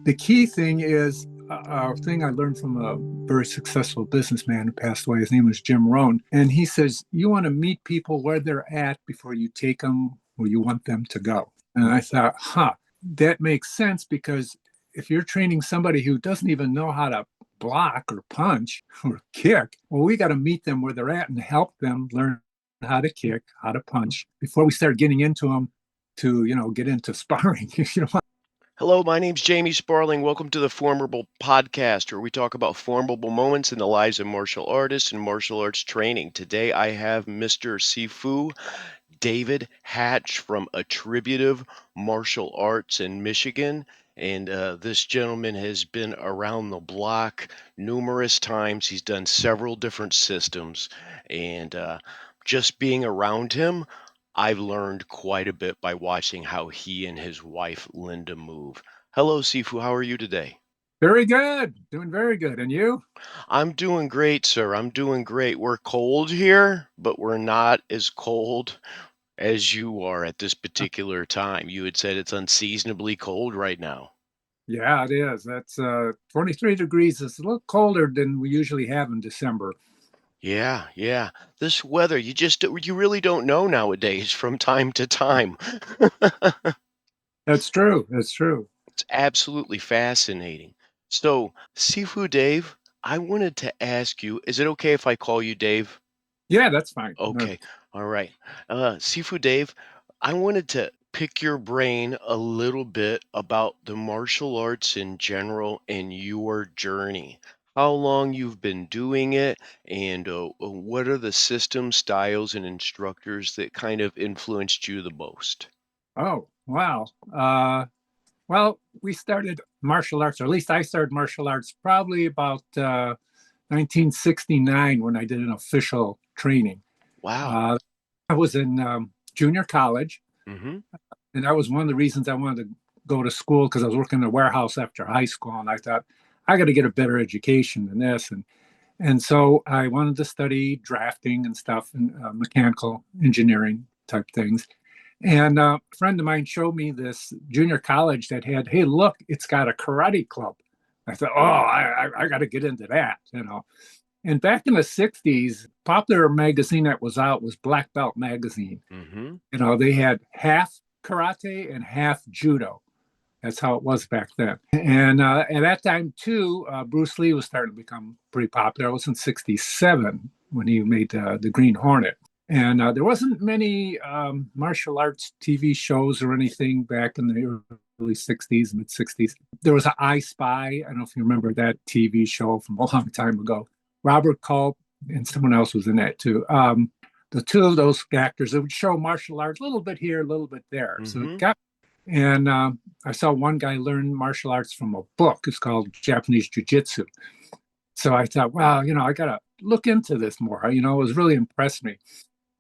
The key thing is a thing I learned from a very successful businessman who passed away. His name was Jim Rohn. And he says, you want to meet people where they're at before you take them where you want them to go. And I thought, that makes sense, because if you're training somebody who doesn't even know how to block or punch or kick, well, we got to meet them where they're at and help them learn how to kick, how to punch before we start getting into them to, get into sparring. Hello, my name's Jamie Sparling. Welcome to the FormABLE Podcast, where we talk about formidable moments in the lives of martial artists and martial arts training. Today I have Mr. Sifu David Hatch from Attributive Martial Arts in Michigan. And this gentleman has been around the block numerous times. He's done several different systems. And just being around him, I've learned quite a bit by watching how he and his wife Linda move. Hello, Sifu. How are you today? Very good. Doing very good. And you? I'm doing great, sir. I'm doing great. We're cold here, but we're not as cold as you are at this particular time. You had said it's unseasonably cold right now. Yeah, it is. That's 23 degrees. It's a little colder than we usually have in December. Yeah, yeah. This weather, you really don't know nowadays from time to time. That's true. That's true. It's absolutely fascinating. So, Sifu Dave, I wanted to ask you, is it okay if I call you Dave? Yeah, that's fine. No, Okay, all right. Sifu Dave, I wanted to pick your brain a little bit about the martial arts in general and your journey. How long you've been doing it, and what are the systems, styles, and instructors that kind of influenced you the most? oh, wow. Well, we started martial arts, or at least I started martial arts probably about 1969 when I did an official training. Wow. Uh, I was in junior college, Mm-hmm. and that was one of the reasons I wanted to go to school, because I was working in a warehouse after high school, and I thought I got to get a better education than this. And so I wanted to study drafting and stuff, and mechanical engineering type things. And a friend of mine showed me this junior college that had, hey, look, it's got a karate club. I thought, I got to get into that. And back in the 60s, popular magazine that was out was Black Belt Magazine. Mm-hmm. They had half karate and half judo. That's how it was back then. And at that time, too, Bruce Lee was starting to become pretty popular. It was in 67 when he made the Green Hornet. And there wasn't many martial arts TV shows or anything back in the early 60s, mid 60s. There was an I Spy. I don't know if you remember that TV show from a long time ago. Robert Culp and someone else was in that, too. The two of those actors, that would show martial arts a little bit here, a little bit there. So it Mm-hmm. got, and I saw one guy learn martial arts from a book. It's called Japanese Jiu-Jitsu. So I thought, wow, I got to look into this more. It was really impressed me.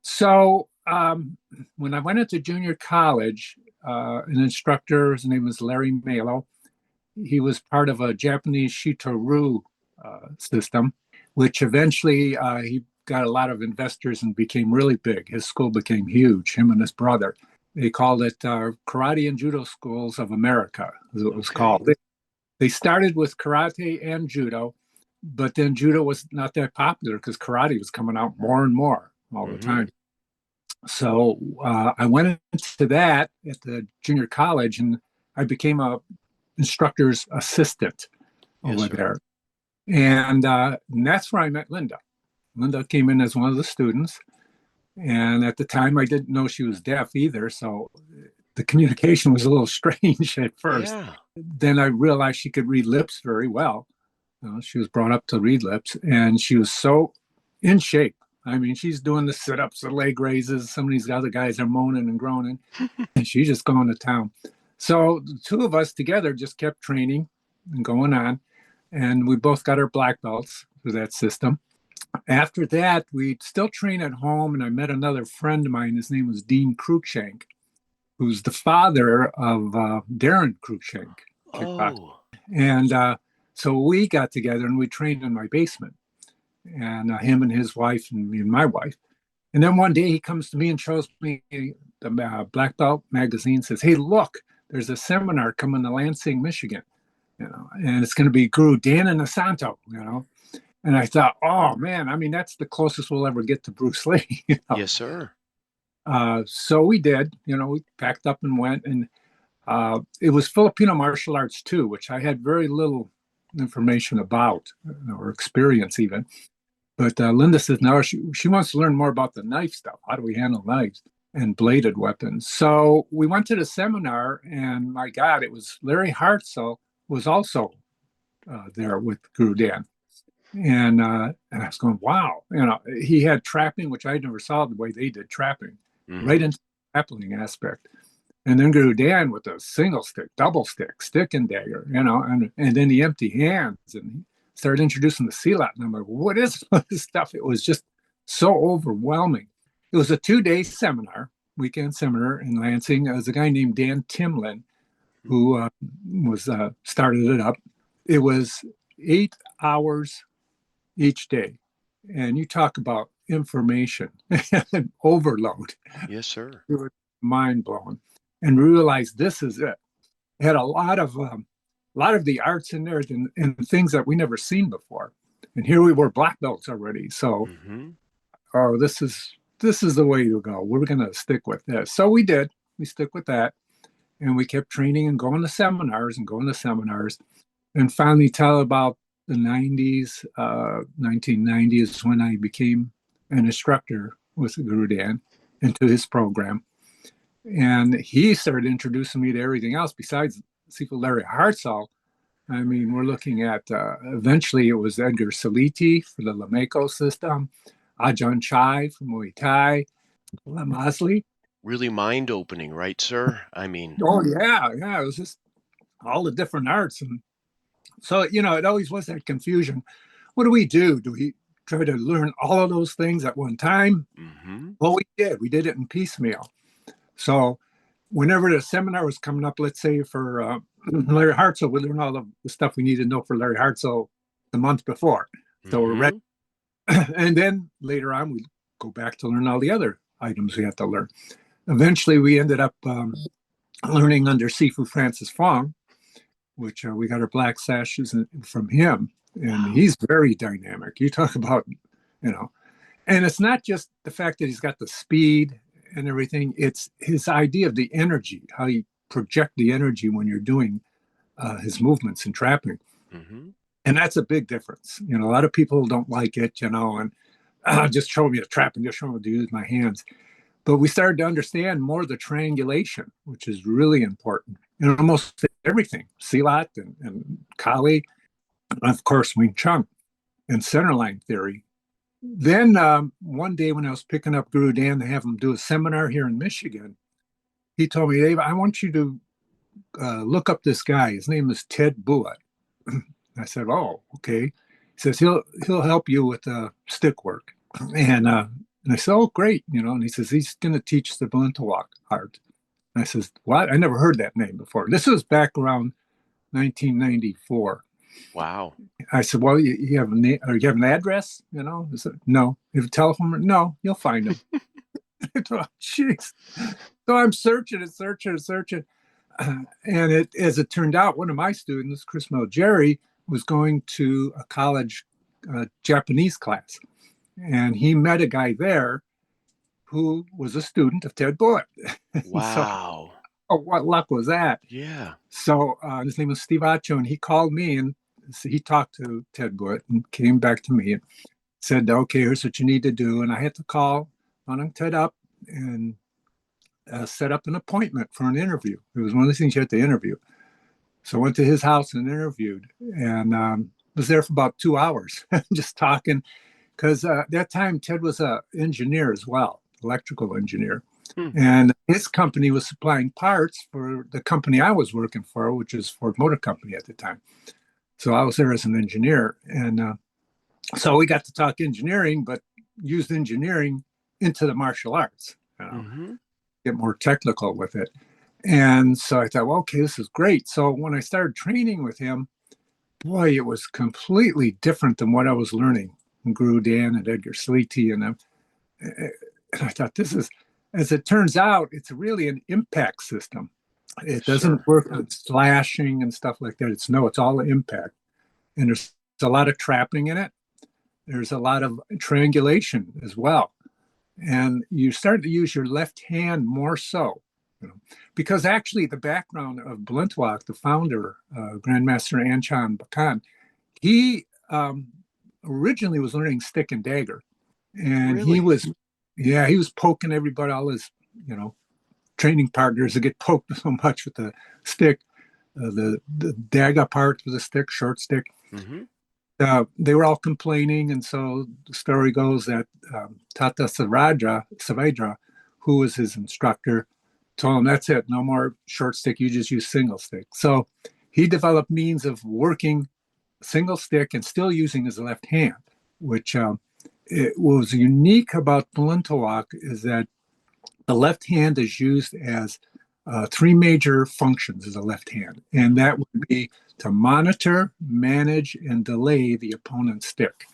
So when I went into junior college, an instructor, his name was Larry Malo. He was part of a Japanese Shito-ryu system, which eventually he got a lot of investors and became really big. His school became huge, him and his brother. They called it Karate and Judo Schools of America, is what it was Okay. called. They started with karate and judo, but then judo was not that popular because karate was coming out more and more all the Mm-hmm. time. So I went into that at the junior college, and I became a instructor's assistant Yes, over sir. there. And that's where I met Linda. Linda came in as one of the students. And at the time, I didn't know she was deaf either. So the communication was a little strange at first. Yeah. Then I realized she could read lips very well. She was brought up to read lips, and she was so in shape. I mean, she's doing the sit-ups, the leg raises. Some of these other guys are moaning and groaning, and she's just going to town. So the two of us together just kept training and going on, and we both got our black belts through that system. After that, we'd still train at home, and I met another friend of mine. His name was Dean Cruikshank, who's the father of Darren Cruikshank, kickboxer. Oh. And so we got together and we trained in my basement, and him and his wife and me and my wife. And then one day he comes to me and shows me the Black Belt magazine, says, hey, look, there's a seminar coming to Lansing, Michigan. and it's going to be Guru Dan and Asanto, And I thought, oh man, I mean, that's the closest we'll ever get to Bruce Lee. Yes, sir. So we did, we packed up and went, and it was Filipino martial arts too, which I had very little information about or experience even. But Linda says, no, she wants to learn more about the knife stuff. How do we handle knives and bladed weapons? So we went to the seminar, and my God, it was Larry Hartzell was also there with Guru Dan. And I was going, wow, he had trapping, which I never saw the way they did trapping, right into the grappling aspect. And then Guru Dan with a single stick, double stick, stick and dagger, and then the empty hands, and he started introducing the silat. And I'm like, what is this stuff? It was just so overwhelming. It was a 2-day seminar, weekend seminar in Lansing. There was a guy named Dan Timlin who started it up. It was 8 hours each day. And you talk about information and overload. Yes, sir. It was mind blowing. And realized this is it. It had a lot of the arts in there and things that we never seen before. And here we were, black belts already. So, this is the way to go. We're going to stick with this. So we did. We stuck with that, and we kept training and going to seminars. And finally, till about the 90s, 1990s, when I became an instructor with Guru Dan into his program. And he started introducing me to everything else besides Sifu Larry Hartzell. I mean, we're looking at, eventually it was Edgar Saliti for the Lameco system, Ajahn Chai for Muay Thai, Lem Osley. Really mind-opening, right, sir? I mean. Oh, yeah. It was just all the different arts. And so, it always was that confusion. What do we do? Do we try to learn all of those things at one time? Well, we did. We did it in piecemeal. So whenever the seminar was coming up, let's say for Larry Hartzell, we learned all of the stuff we needed to know for Larry Hartzell the month before. So we're ready. And then later on, we go back to learn all the other items we had to learn. Eventually, we ended up learning under Sifu Francis Fong, which we got our black sashes from him. And he's very dynamic. You talk about, and it's not just the fact that he's got the speed and everything. It's his idea of the energy, how you project the energy when you're doing his movements and trapping. And that's a big difference. A lot of people don't like it, and just show me a trap and just show me to use my hands. But we started to understand more the triangulation, which is really important in almost everything, Silat and Kali, and of course, Wing Chun and centerline theory. Then one day when I was picking up Guru Dan to have him do a seminar here in Michigan, he told me, Dave, I want you to look up this guy. His name is Ted Bullitt. I said, oh, okay. He says, he'll help you with stick work. And I said, oh, great. And he says, he's going to teach the Balintawak art. And I says, what? I never heard that name before. This was back around 1994. Wow. I said, well, you have a name, or you have an address? He said, no. You have a telephone number? No, you'll find him. I thought, jeez. So I'm searching. And as it turned out, one of my students, Chris Jerry, was going to a college Japanese class. And he met a guy there who was a student of Ted Bullitt. Wow. So, what luck was that? Yeah. So his name was Steve Acho, and he called me and he talked to Ted Bullitt and came back to me and said, okay, here's what you need to do. And I had to call on Ted up and set up an appointment for an interview. It was one of the things you had to interview. So I went to his house and interviewed, and was there for about 2 hours just talking, because at that time Ted was an engineer as well, electrical engineer. And his company was supplying parts for the company I was working for, which is Ford Motor Company at the time. So I was there as an engineer. And so we got to talk engineering, but used engineering into the martial arts, get more technical with it. And so I thought, well, okay, this is great. So when I started training with him, boy, it was completely different than what I was learning from Guru Dan and Edgar Saliti and them. And I thought, this is, as it turns out, it's really an impact system. It doesn't Sure. work on slashing and stuff like that. It's all impact. And there's a lot of trapping in it. There's a lot of triangulation as well. And you start to use your left hand more so, you know, because actually the background of Balintawak, the founder, Grandmaster Anchan Bakan, he originally was learning stick and dagger. And Really? he was poking everybody, all his, you know, training partners to get poked so much with the stick, the dagger part with the stick, short stick. Mm-hmm. They were all complaining, and so the story goes that Tata Savadra, who was his instructor, told him, "That's it, no more short stick. You just use single stick." So he developed means of working single stick and still using his left hand, which it was unique about Balintawak is that the left hand is used as three major functions as a left hand, and that would be to monitor, manage, and delay the opponent's stick.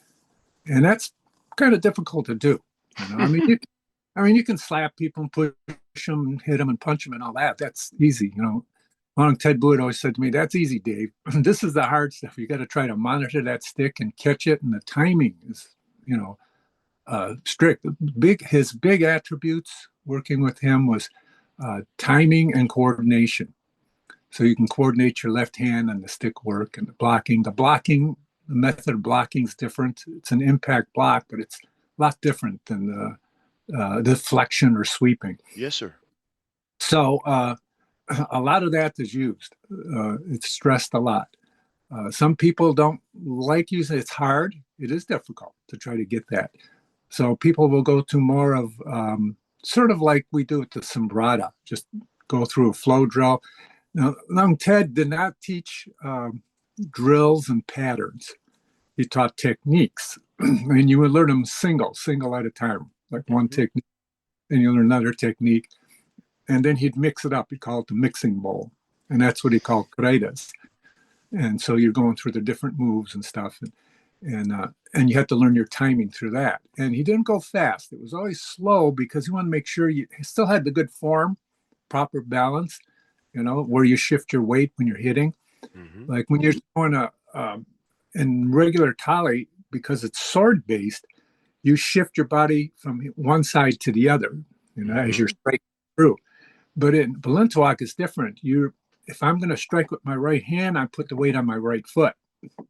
And that's kind of difficult to do. You know, you can slap people and push them, hit them, and punch them, and all that. That's easy. You know, Ted Boyd always said to me, "That's easy, Dave. This is the hard stuff. You got to try to monitor that stick and catch it, and the timing is, you know, strict. His big attributes working with him was timing and coordination. So you can coordinate your left hand and the stick work and the blocking. The method of blocking is different. It's an impact block, but it's a lot different than the deflection or sweeping. Yes, sir. So a lot of that is used. It's stressed a lot. Some people don't like using it. It's hard. It is difficult to try to get that. So people will go to more of sort of like we do with the sombrada, just go through a flow drill. Now, Long Ted did not teach drills and patterns. He taught techniques, and you would learn them single at a time, like one technique, and you learn another technique, and then he'd mix it up. He called it the mixing bowl, and that's what he called corridas. And so you're going through the different moves and stuff, and you had to learn your timing through that. And he didn't go fast. It was always slow because he wanted to make sure you still had the good form, proper balance, you know, where you shift your weight when you're hitting. Mm-hmm. Like when you're throwing in regular tali, because it's sword based, you shift your body from one side to the other, you know, as you're striking through. But in Balintawak, it's different. If I'm going to strike with my right hand, I put the weight on my right foot, on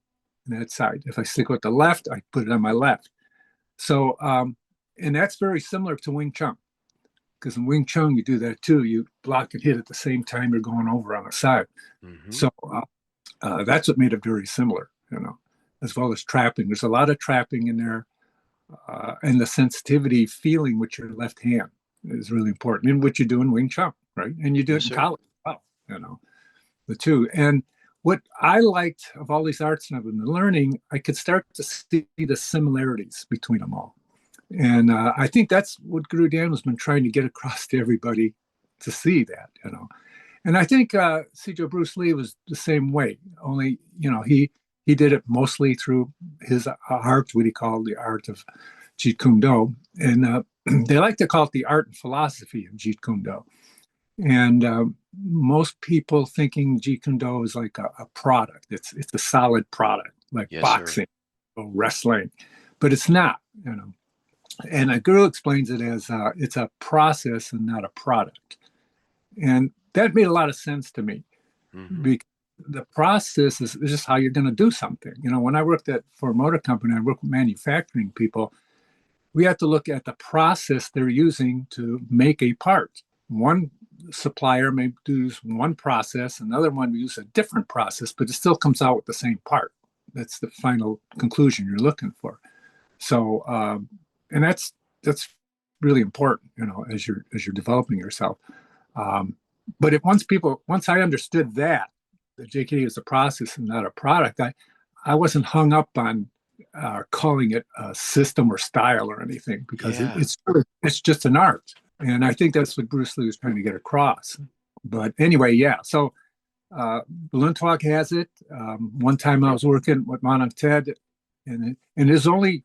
that side. If I stick with the left, I put it on my left. So, and that's very similar to Wing Chun, because in Wing Chun, you do that too. You block and hit at the same time you're going over on the side. Mm-hmm. So that's what made it very similar, you know, as well as trapping. There's a lot of trapping in there, and the sensitivity feeling with your left hand is really important in what you do in Wing Chun, right? And you do Yes, it in sir. college as well, you know, the two. And what I liked of all these arts and I've been learning, I could start to see the similarities between them all. And I think that's what Guru Dan has been trying to get across to everybody, to see that, you know. And I think Sijo Bruce Lee was the same way, only, you know, he did it mostly through his art, what he called the art of Jeet Kune Do. And they like to call it the art and philosophy of Jeet Kune Do. And most people thinking Jeet Kune Do is like a product. It's a solid product, like Yes, boxing sir. or wrestling, but it's not, you know. And a Guru explains it as it's a process and not a product. And that made a lot of sense to me, because the process is just how you're going to do something. You know, when I worked for a motor company, I worked with manufacturing people. We had to look at the process they're using to make a part. One supplier may use one process, another one use a different process, but it still comes out with the same part. That's the final conclusion you're looking for. So, and that's really important, you know, as you're developing yourself. But once I understood that JKD is a process and not a product, I wasn't hung up on calling it a system or style or anything, because Yeah. it's just an art. And I think that's what Bruce Lee was trying to get across. But anyway, yeah. So Balintawak has it. One time I was working with Mononk Ted, and there's only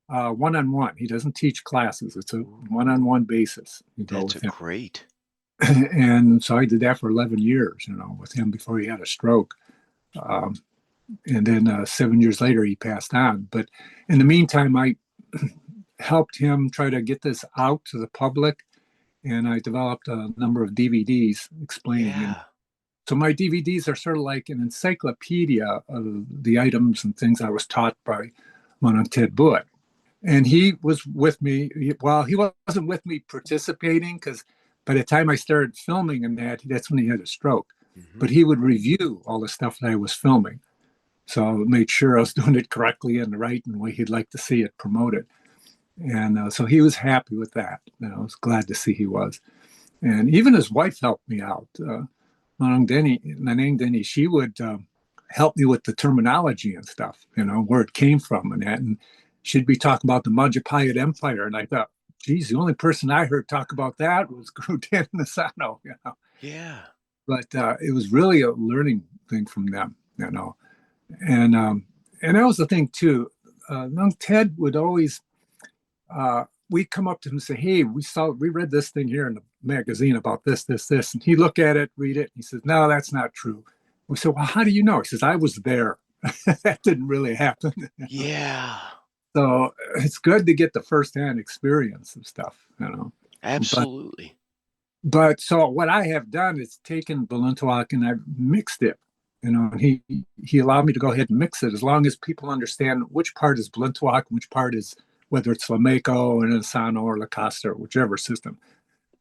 one-on-one. He doesn't teach classes. It's a one-on-one basis. You go That's with him. great. And so I did that for 11 years, with him before he had a stroke. Um, and then 7 years later, he passed on. But in the meantime, I helped him try to get this out to the public. And I developed a number of DVDs explaining. And Yeah. so my DVDs are sort of like an encyclopedia of the items and things I was taught by Monk Ted Buett. And he was with me. Well, he wasn't with me participating because by the time I started filming and that's when he had a stroke. Mm-hmm. But he would review all the stuff that I was filming. So I made sure I was doing it correctly and the right way he'd like to see it promoted. And so he was happy with that. I was glad to see he was. And even his wife helped me out. Nanang Denny, she would help me with the terminology and stuff, where it came from and that. And she'd be talking about the Majapahit Empire. And I thought, geez, the only person I heard talk about that was Guru Dan Nasano, Yeah. But it was really a learning thing from them, And that was the thing too. Nung Ted would always, we'd come up to him and say, hey, we read this thing here in the magazine about this. And he'd look at it, read it. And he says, no, that's not true. We said, well, how do you know? He says, I was there. That didn't really happen. Yeah. So it's good to get the firsthand experience of stuff, Absolutely. But so what I have done is taken Balintawak and I've mixed it. And he allowed me to go ahead and mix it as long as people understand which part is Balintawak, which part is whether it's Lameko and Asano or La Costa or whichever system.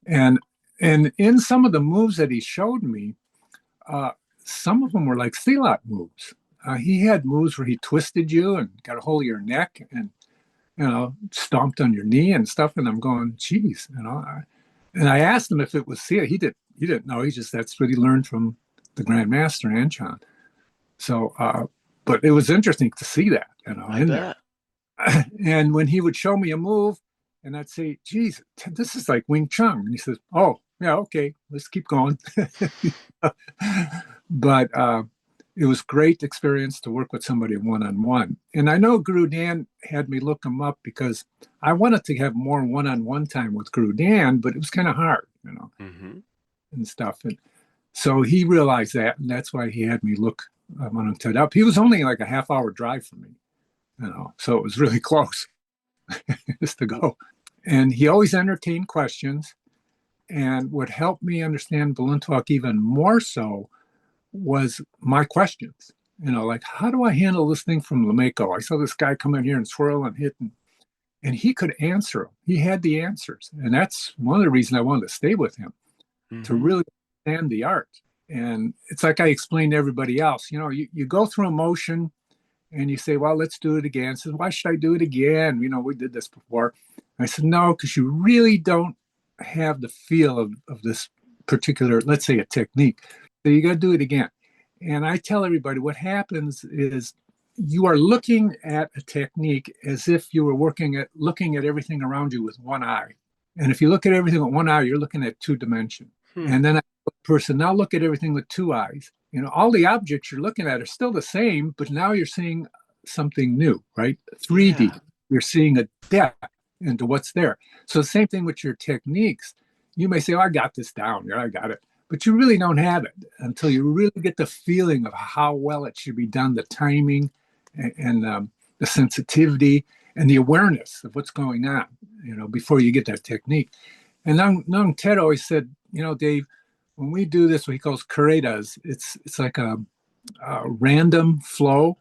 And in some of the moves that he showed me, some of them were like Silat moves. He had moves where he twisted you and got a hold of your neck and, stomped on your knee and stuff. And I'm going, geez, and I asked him if it was Silat. He didn't know. That's what he learned from the Grand Master Anchan. So, but it was interesting to see that, I bet. there. And when he would show me a move, and I'd say, geez, this is like Wing Chun. And he says, oh, yeah, okay, let's keep going. But it was great experience to work with somebody one-on-one. And I know Guru Dan had me look him up because I wanted to have more one-on-one time with Guru Dan, but it was kind of hard, Mm-hmm. and stuff. And so he realized that, and that's why he had me look Monk Ted up. He was only like a half-hour drive from me, so it was really close just to go. And he always entertained questions. And what helped me understand Balintawak even more so was my questions. Like, how do I handle this thing from Lameko? I saw this guy come in here and swirl and hit, and he could answer them. He had the answers. And that's one of the reasons I wanted to stay with him, to really understand the art. And it's like I explained to everybody else, you go through a motion and you say, well, let's do it again. Says, why should I do it again? We did this before. I said, no, because you really don't have the feel of this particular, let's say, a technique. So you got to do it again. And I tell everybody what happens is you are looking at a technique as if you were looking at everything around you with one eye. And if you look at everything with one eye, you're looking at two dimension. And then a person now look at everything with two eyes. All the objects you're looking at are still the same, but now you're seeing something new, right? 3D. Yeah. You're seeing a depth into what's there. So the same thing with your techniques. You may say, oh, I got this down. Yeah, I got it. But you really don't have it until you really get the feeling of how well it should be done, the timing and the sensitivity and the awareness of what's going on, before you get that technique. And Nung Ted always said, Dave, when we do this, what he calls kuredas, it's like a random flow,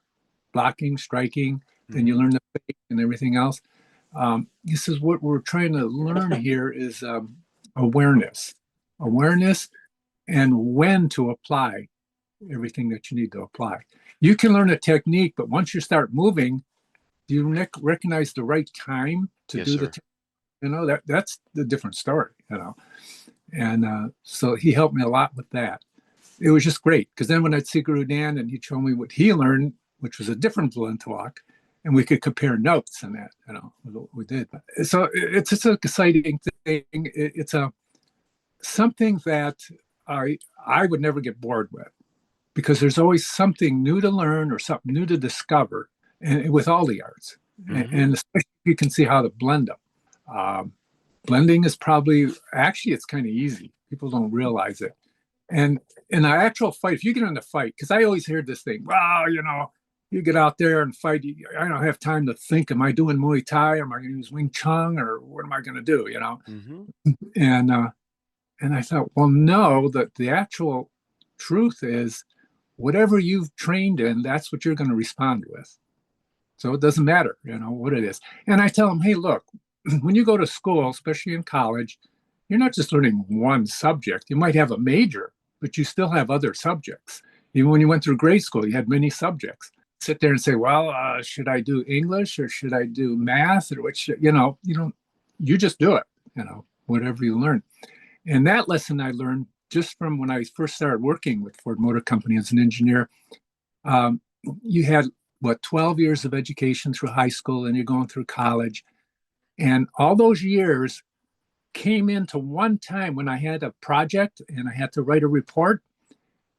blocking, striking, then you learn the fake and everything else. He says, what we're trying to learn here is awareness and when to apply everything that you need to apply. You can learn a technique, but once you start moving, do you recognize the right time to do the technique? That's the different story, And so he helped me a lot with that. It was just great, because then when I'd see Guru Dan and he'd show me what he learned, which was a different Balintawak, and we could compare notes on that, we did. So it's just an exciting thing. It's something that I would never get bored with, because there's always something new to learn or something new to discover, and with all the arts, and especially if you can see how to blend them. Blending is probably, actually, it's kind of easy. People don't realize it. And in an actual fight, if you get in a fight, because I always hear this thing, wow, you get out there and fight, I don't have time to think, am I doing Muay Thai? Am I going to use Wing Chun? Or what am I going to do, Mm-hmm. And I thought, well, no, that the actual truth is whatever you've trained in, that's what you're going to respond with. So it doesn't matter, what it is. And I tell them, hey, look, when you go to school, especially in college, you're not just learning one subject. You might have a major, but you still have other subjects. Even when you went through grade school, you had many subjects. Sit there and say, well, should I do English or should I do math or which, you just do it, whatever you learn. And that lesson I learned just from when I first started working with Ford Motor Company as an engineer. You had, 12 years of education through high school, and you're going through college. And all those years came into one time when I had a project and I had to write a report.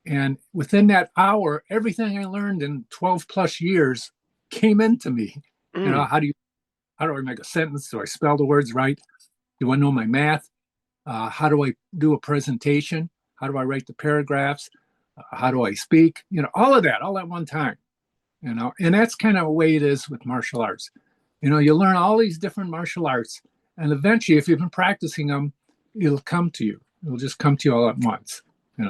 And within that hour, everything I learned in 12 plus years came into me. How do I make a sentence? Do I spell the words right? Do I know my math? How do I do a presentation? How do I write the paragraphs? How do I speak? All of that, all at one time, and that's kind of the way it is with martial arts. You learn all these different martial arts, and eventually, if you've been practicing them, it'll come to you. It'll just come to you all at once,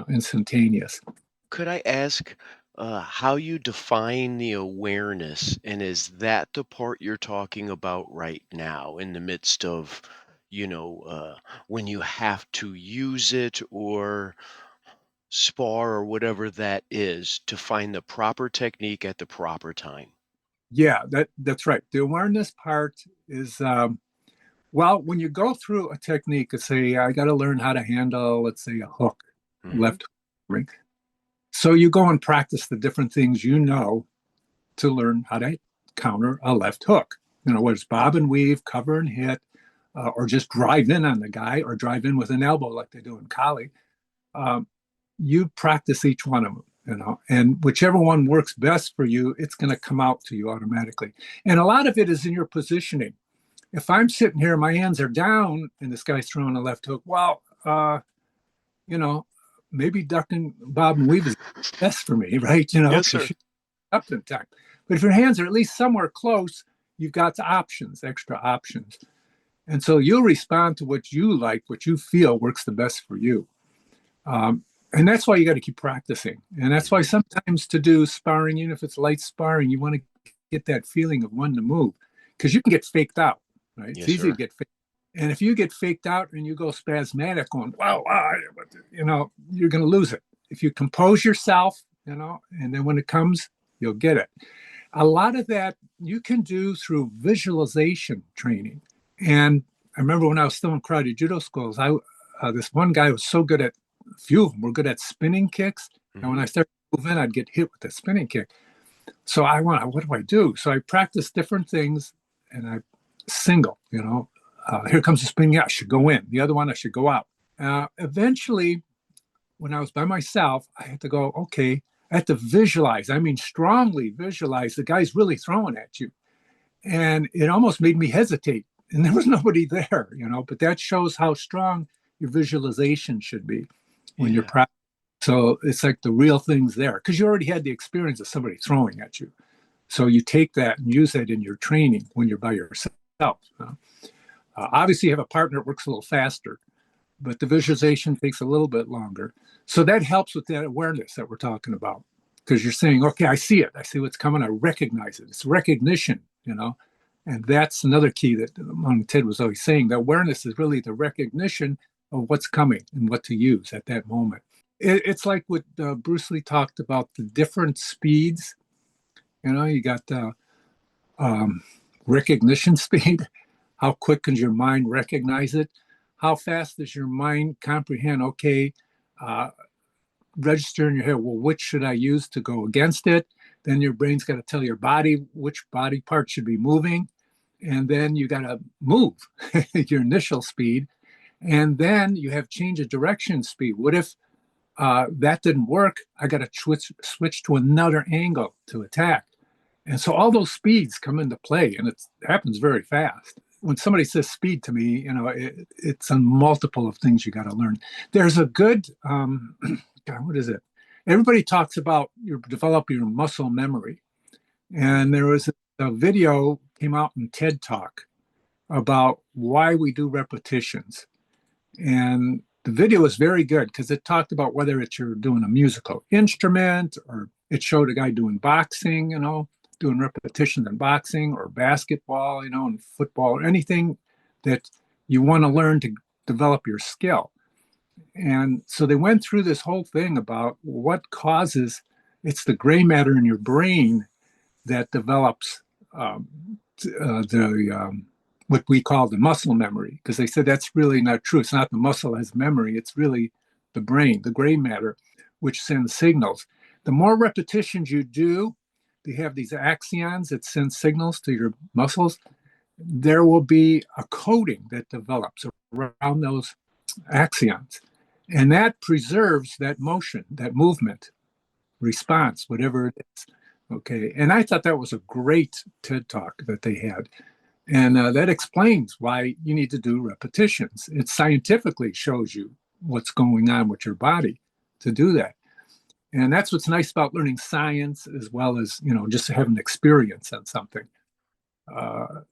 instantaneous. Could I ask how you define the awareness, and is that the part you're talking about right now in the midst of, when you have to use it or spar or whatever that is to find the proper technique at the proper time? Yeah, that's right. The awareness part is, when you go through a technique, let's say I got to learn how to handle, let's say, a hook, left hook, right? So you go and practice the different things to learn how to counter a left hook. Whether it's bob and weave, cover and hit, or just drive in on the guy or drive in with an elbow like they do in Kali. You practice each one of them, and whichever one works best for you, it's going to come out to you automatically. And a lot of it is in your positioning. If I'm sitting here, my hands are down, and this guy's throwing a left hook, maybe ducking bob and weave is best for me, right? Yes, sir. Up in time. But if your hands are at least somewhere close, you've got extra options. And so you'll respond to what you like, what you feel works the best for you. And that's why you got to keep practicing. And that's why sometimes to do sparring, even if it's light sparring, you want to get that feeling of when to move, because you can get faked out, right? Yes, It's easy sir. to get faked. And if you get faked out and you go spasmodic going, wow, you're going to lose it. If you compose yourself, and then when it comes, you'll get it. A lot of that you can do through visualization training. And I remember when I was still in karate judo schools, this one guy was so good at, a few of them were good at spinning kicks. And when I started to move in, I'd get hit with a spinning kick. So what do I do? So I practiced different things, and I single, here comes the spinning, I should go in. The other one, I should go out. Eventually, when I was by myself, I had to go, okay, I had to visualize. I mean, strongly visualize the guy's really throwing at you. And it almost made me hesitate. And there was nobody there, but that shows how strong your visualization should be when you're practicing. So it's like the real thing's there because you already had the experience of somebody throwing at you. So you take that and use that in your training when you're by yourself. Obviously, you have a partner that works a little faster, but the visualization takes a little bit longer. So that helps with that awareness that we're talking about, because you're saying, okay, I see it. I see what's coming. I recognize it. It's recognition, and that's another key that Ted was always saying. The awareness is really the recognition of what's coming and what to use at that moment. It's like what Bruce Lee talked about, the different speeds. You got the recognition speed. How quick can your mind recognize it? How fast does your mind comprehend, okay, register in your head, well, which should I use to go against it? Then your brain's got to tell your body which body part should be moving. And then you got to move your initial speed. And then you have change of direction speed. What if that didn't work? I got to switch to another angle to attack. And so all those speeds come into play, and it happens very fast. when somebody says speed to me, it's a multiple of things you got to learn. There's a good, God, what is it? Everybody talks about developing your muscle memory. And there was a video came out in TED Talk about why we do repetitions. And the video was very good because it talked about whether it's you're doing a musical instrument, or it showed a guy doing boxing, doing repetitions in boxing or basketball, and football, or anything that you want to learn to develop your skill. And so they went through this whole thing about what causes, it's the gray matter in your brain that develops what we call the muscle memory, because they said that's really not true. It's not the muscle has memory. It's really the brain, the gray matter, which sends signals. The more repetitions you do, you have these axons that send signals to your muscles. There will be a coating that develops around those axons, and that preserves that motion, that movement, response, whatever it is. Okay, and I thought that was a great TED Talk that they had. And that explains why you need to do repetitions. It scientifically shows you what's going on with your body to do that. And that's what's nice about learning science, as well as, just having experience on something.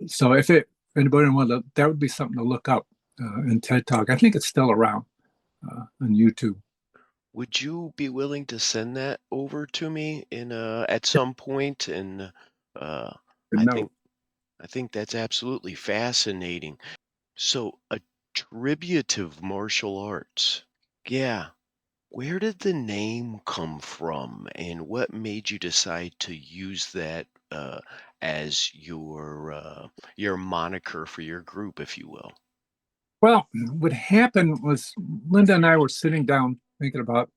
So if anybody wanted that would be something to look up in TED Talk. I think it's still around on YouTube. Would you be willing to send that over to me at some point? And I No. think that's absolutely fascinating. So, attributive martial arts. Yeah. Where did the name come from, and what made you decide to use that as your moniker for your group, if you will? Well, what happened was Linda and I were sitting down thinking about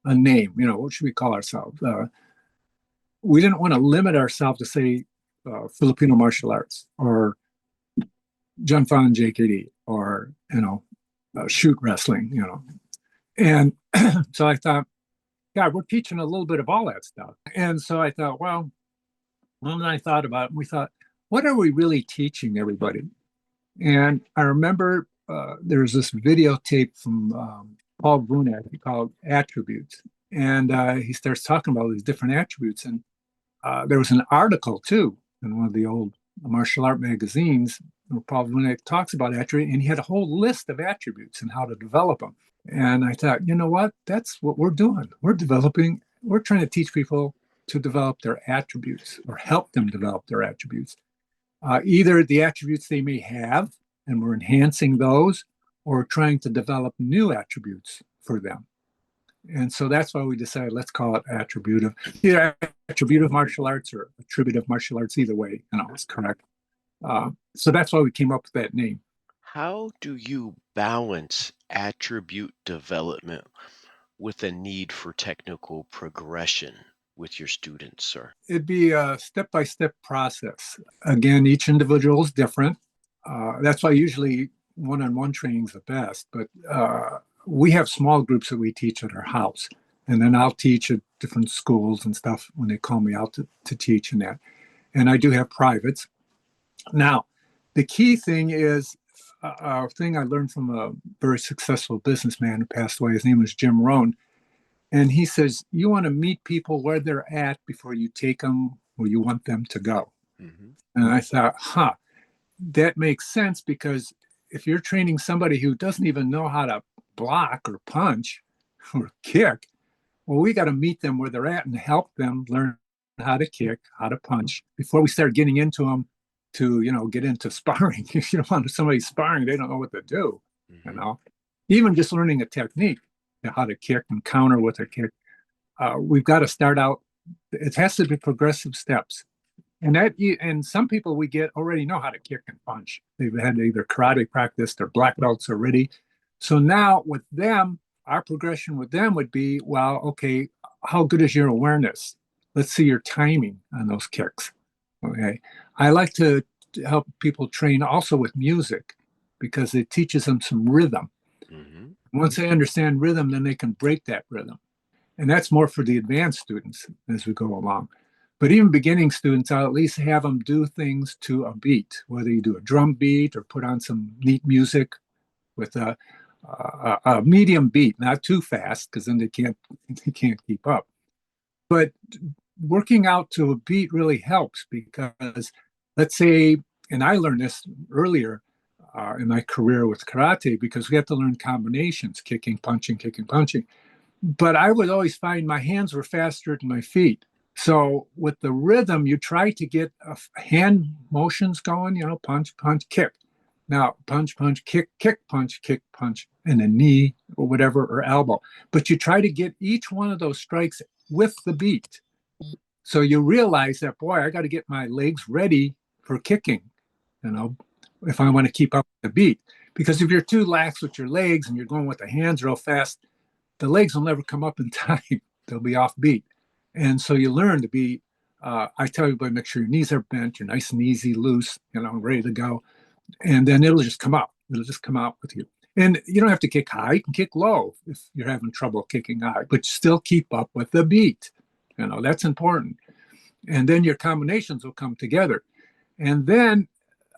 a name. What should we call ourselves? We didn't want to limit ourselves to say Filipino martial arts or John Fan JKD or shoot wrestling. And so I thought, God, we're teaching a little bit of all that stuff. And so I thought, well, when I thought about it, we thought, what are we really teaching everybody? And I remember there's this videotape from Paul Vunak called Attributes. And he starts talking about these different attributes. And there was an article, too, in one of the old martial art magazines where Paul Vunak talks about attributes. And he had a whole list of attributes and how to develop them. And I thought, you know what? That's what we're doing. We're trying to teach people to develop their attributes or help them develop their attributes. Either the attributes they may have, and we're enhancing those, or trying to develop new attributes for them. And so that's why we decided, let's call it attributive. Either attributive martial arts or attributive martial arts, either way, it's correct. So that's why we came up with that name. How do you balance attribute development with a need for technical progression with your students, sir? It'd be a step-by-step process. Again, each individual is different. That's why usually one-on-one training is the best. But we have small groups that we teach at our house. And then I'll teach at different schools and stuff when they call me out to teach and that. And I do have privates. Now, the key thing is a thing I learned from a very successful businessman who passed away. His name was Jim Rohn. And he says, you want to meet people where they're at before you take them where you want them to go. Mm-hmm. And I thought, that makes sense, because if you're training somebody who doesn't even know how to block or punch or kick, well, we got to meet them where they're at and help them learn how to kick, how to punch before we start getting into them to, get into sparring. If you don't want somebody sparring, they don't know what to do, Even just learning a technique, how to kick and counter with a kick. We've got to start out, it has to be progressive steps. And some people we get already know how to kick and punch. They've had either karate practice, they're black belts already. So now with them, our progression with them would be, well, okay, how good is your awareness? Let's see your timing on those kicks. Okay. I like to help people train also with music, because it teaches them some rhythm. Mm-hmm. Once they understand rhythm, then they can break that rhythm. And that's more for the advanced students as we go along. But even beginning students, I'll at least have them do things to a beat, whether you do a drum beat or put on some neat music with a medium beat, not too fast, because then they can't keep up. But working out to a beat really helps because, let's say, and I learned this earlier in my career with karate, because we have to learn combinations, kicking, punching, kicking, punching. But I would always find my hands were faster than my feet. So with the rhythm, you try to get hand motions going, punch, punch, kick. Now, punch, punch, kick, kick, punch, and a knee or whatever, or elbow. But you try to get each one of those strikes with the beat. So you realize that, boy, I got to get my legs ready for kicking, if I want to keep up with the beat. Because if you're too lax with your legs and you're going with the hands real fast, the legs will never come up in time. They'll be off beat. And so you learn to be, I tell everybody, make sure your knees are bent, you're nice and easy, loose, ready to go. And then it'll just come out. It'll just come out with you. And you don't have to kick high, you can kick low if you're having trouble kicking high, but still keep up with the beat. That's important. And then your combinations will come together. And then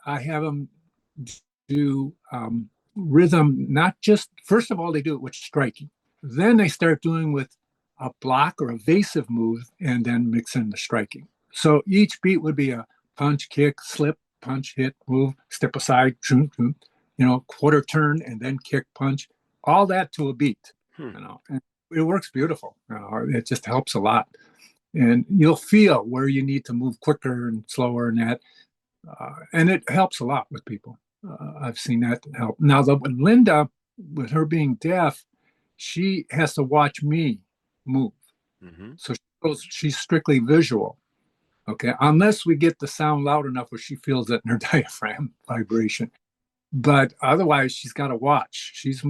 I have them do rhythm, not just, first of all, they do it with striking. Then they start doing with a block or evasive move and then mix in the striking. So each beat would be a punch, kick, slip, punch, hit, move, step aside, quarter turn, and then kick, punch, all that to a beat, and it works beautiful. It just helps a lot. And you'll feel where you need to move quicker and slower and that. And it helps a lot with people. I've seen that help. Now, with Linda, with her being deaf, she has to watch me move. Mm-hmm. So she's strictly visual. Okay, unless we get the sound loud enough where she feels it in her diaphragm vibration. But otherwise, she's got to watch. She's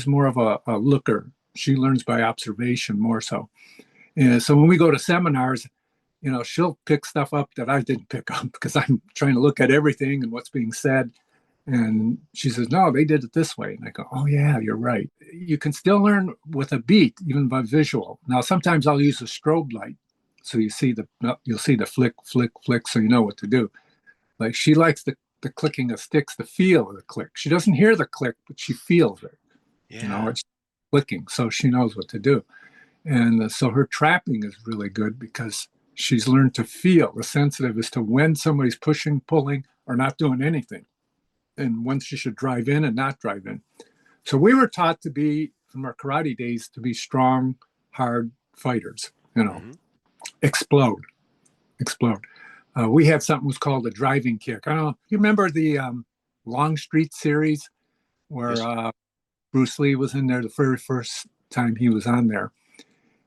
more of a looker. She learns by observation more so. And so when we go to seminars, she'll pick stuff up that I didn't pick up because I'm trying to look at everything and what's being said. And she says, no, they did it this way. And I go, oh, yeah, you're right. You can still learn with a beat, even by visual. Now, sometimes I'll use a strobe light. So you'll see the flick, flick, flick, so you know what to do. Like she likes the clicking of sticks, the feel of the click. She doesn't hear the click, but she feels it. Yeah. It's clicking, so she knows what to do. And so her trapping is really good because she's learned to feel. The sensitive as to when somebody's pushing, pulling, or not doing anything, and when she should drive in and not drive in. So we were taught to be, from our karate days, to be strong, hard fighters, explode. We had something was called a driving kick. I don't know. You remember the Long Street series where Bruce Lee was in there the very first time he was on there?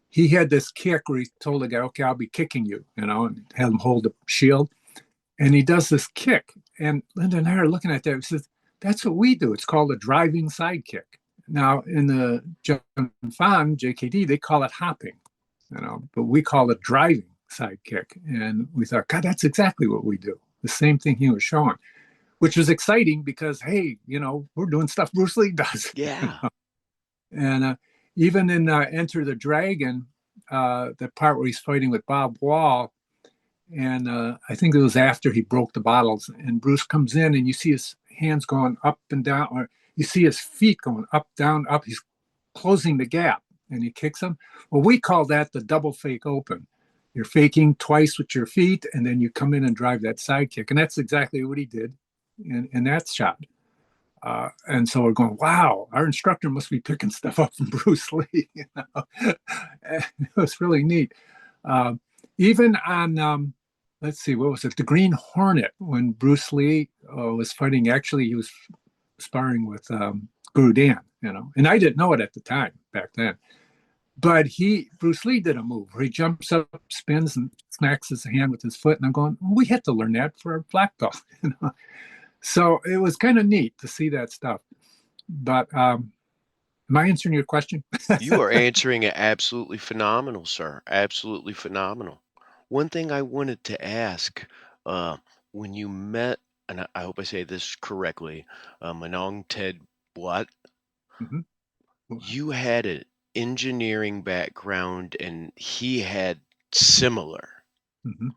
He had this kick where he told the guy, okay, I'll be kicking you, and had him hold the shield. And he does this kick. And Linda and I are looking at that. He says, that's what we do. It's called a driving side kick. Now, in the Fan, JKD, they call it hopping, but we call it driving side kick. And we thought, God, that's exactly what we do. The same thing he was showing, which was exciting because, hey, we're doing stuff Bruce Lee does. Yeah. And even in Enter the Dragon, the part where he's fighting with Bob Wall, and I think it was after he broke the bottles, and Bruce comes in and you see his hands going up and down, or you see his feet going up, down, up. He's closing the gap and he kicks them. Well, we call that the double fake open. You're faking twice with your feet, and then you come in and drive that side kick. And that's exactly what he did in that shot. And so we're going, wow, our instructor must be picking stuff up from Bruce Lee. It was really neat. Even on, let's see, what was it? The Green Hornet, when Bruce Lee was fighting, actually, he was sparring with Guru Dan, and I didn't know it at the time back then. But Bruce Lee did a move where he jumps up, spins, and smacks his hand with his foot. And I'm going, well, we had to learn that for our black belt. So it was kind of neat to see that stuff. But am I answering your question? You are answering it absolutely phenomenal, sir. Absolutely phenomenal. One thing I wanted to ask, when you met, and I hope I say this correctly, Manong Ted Watt, Mhm. you had an engineering background and he had similar. Mhm.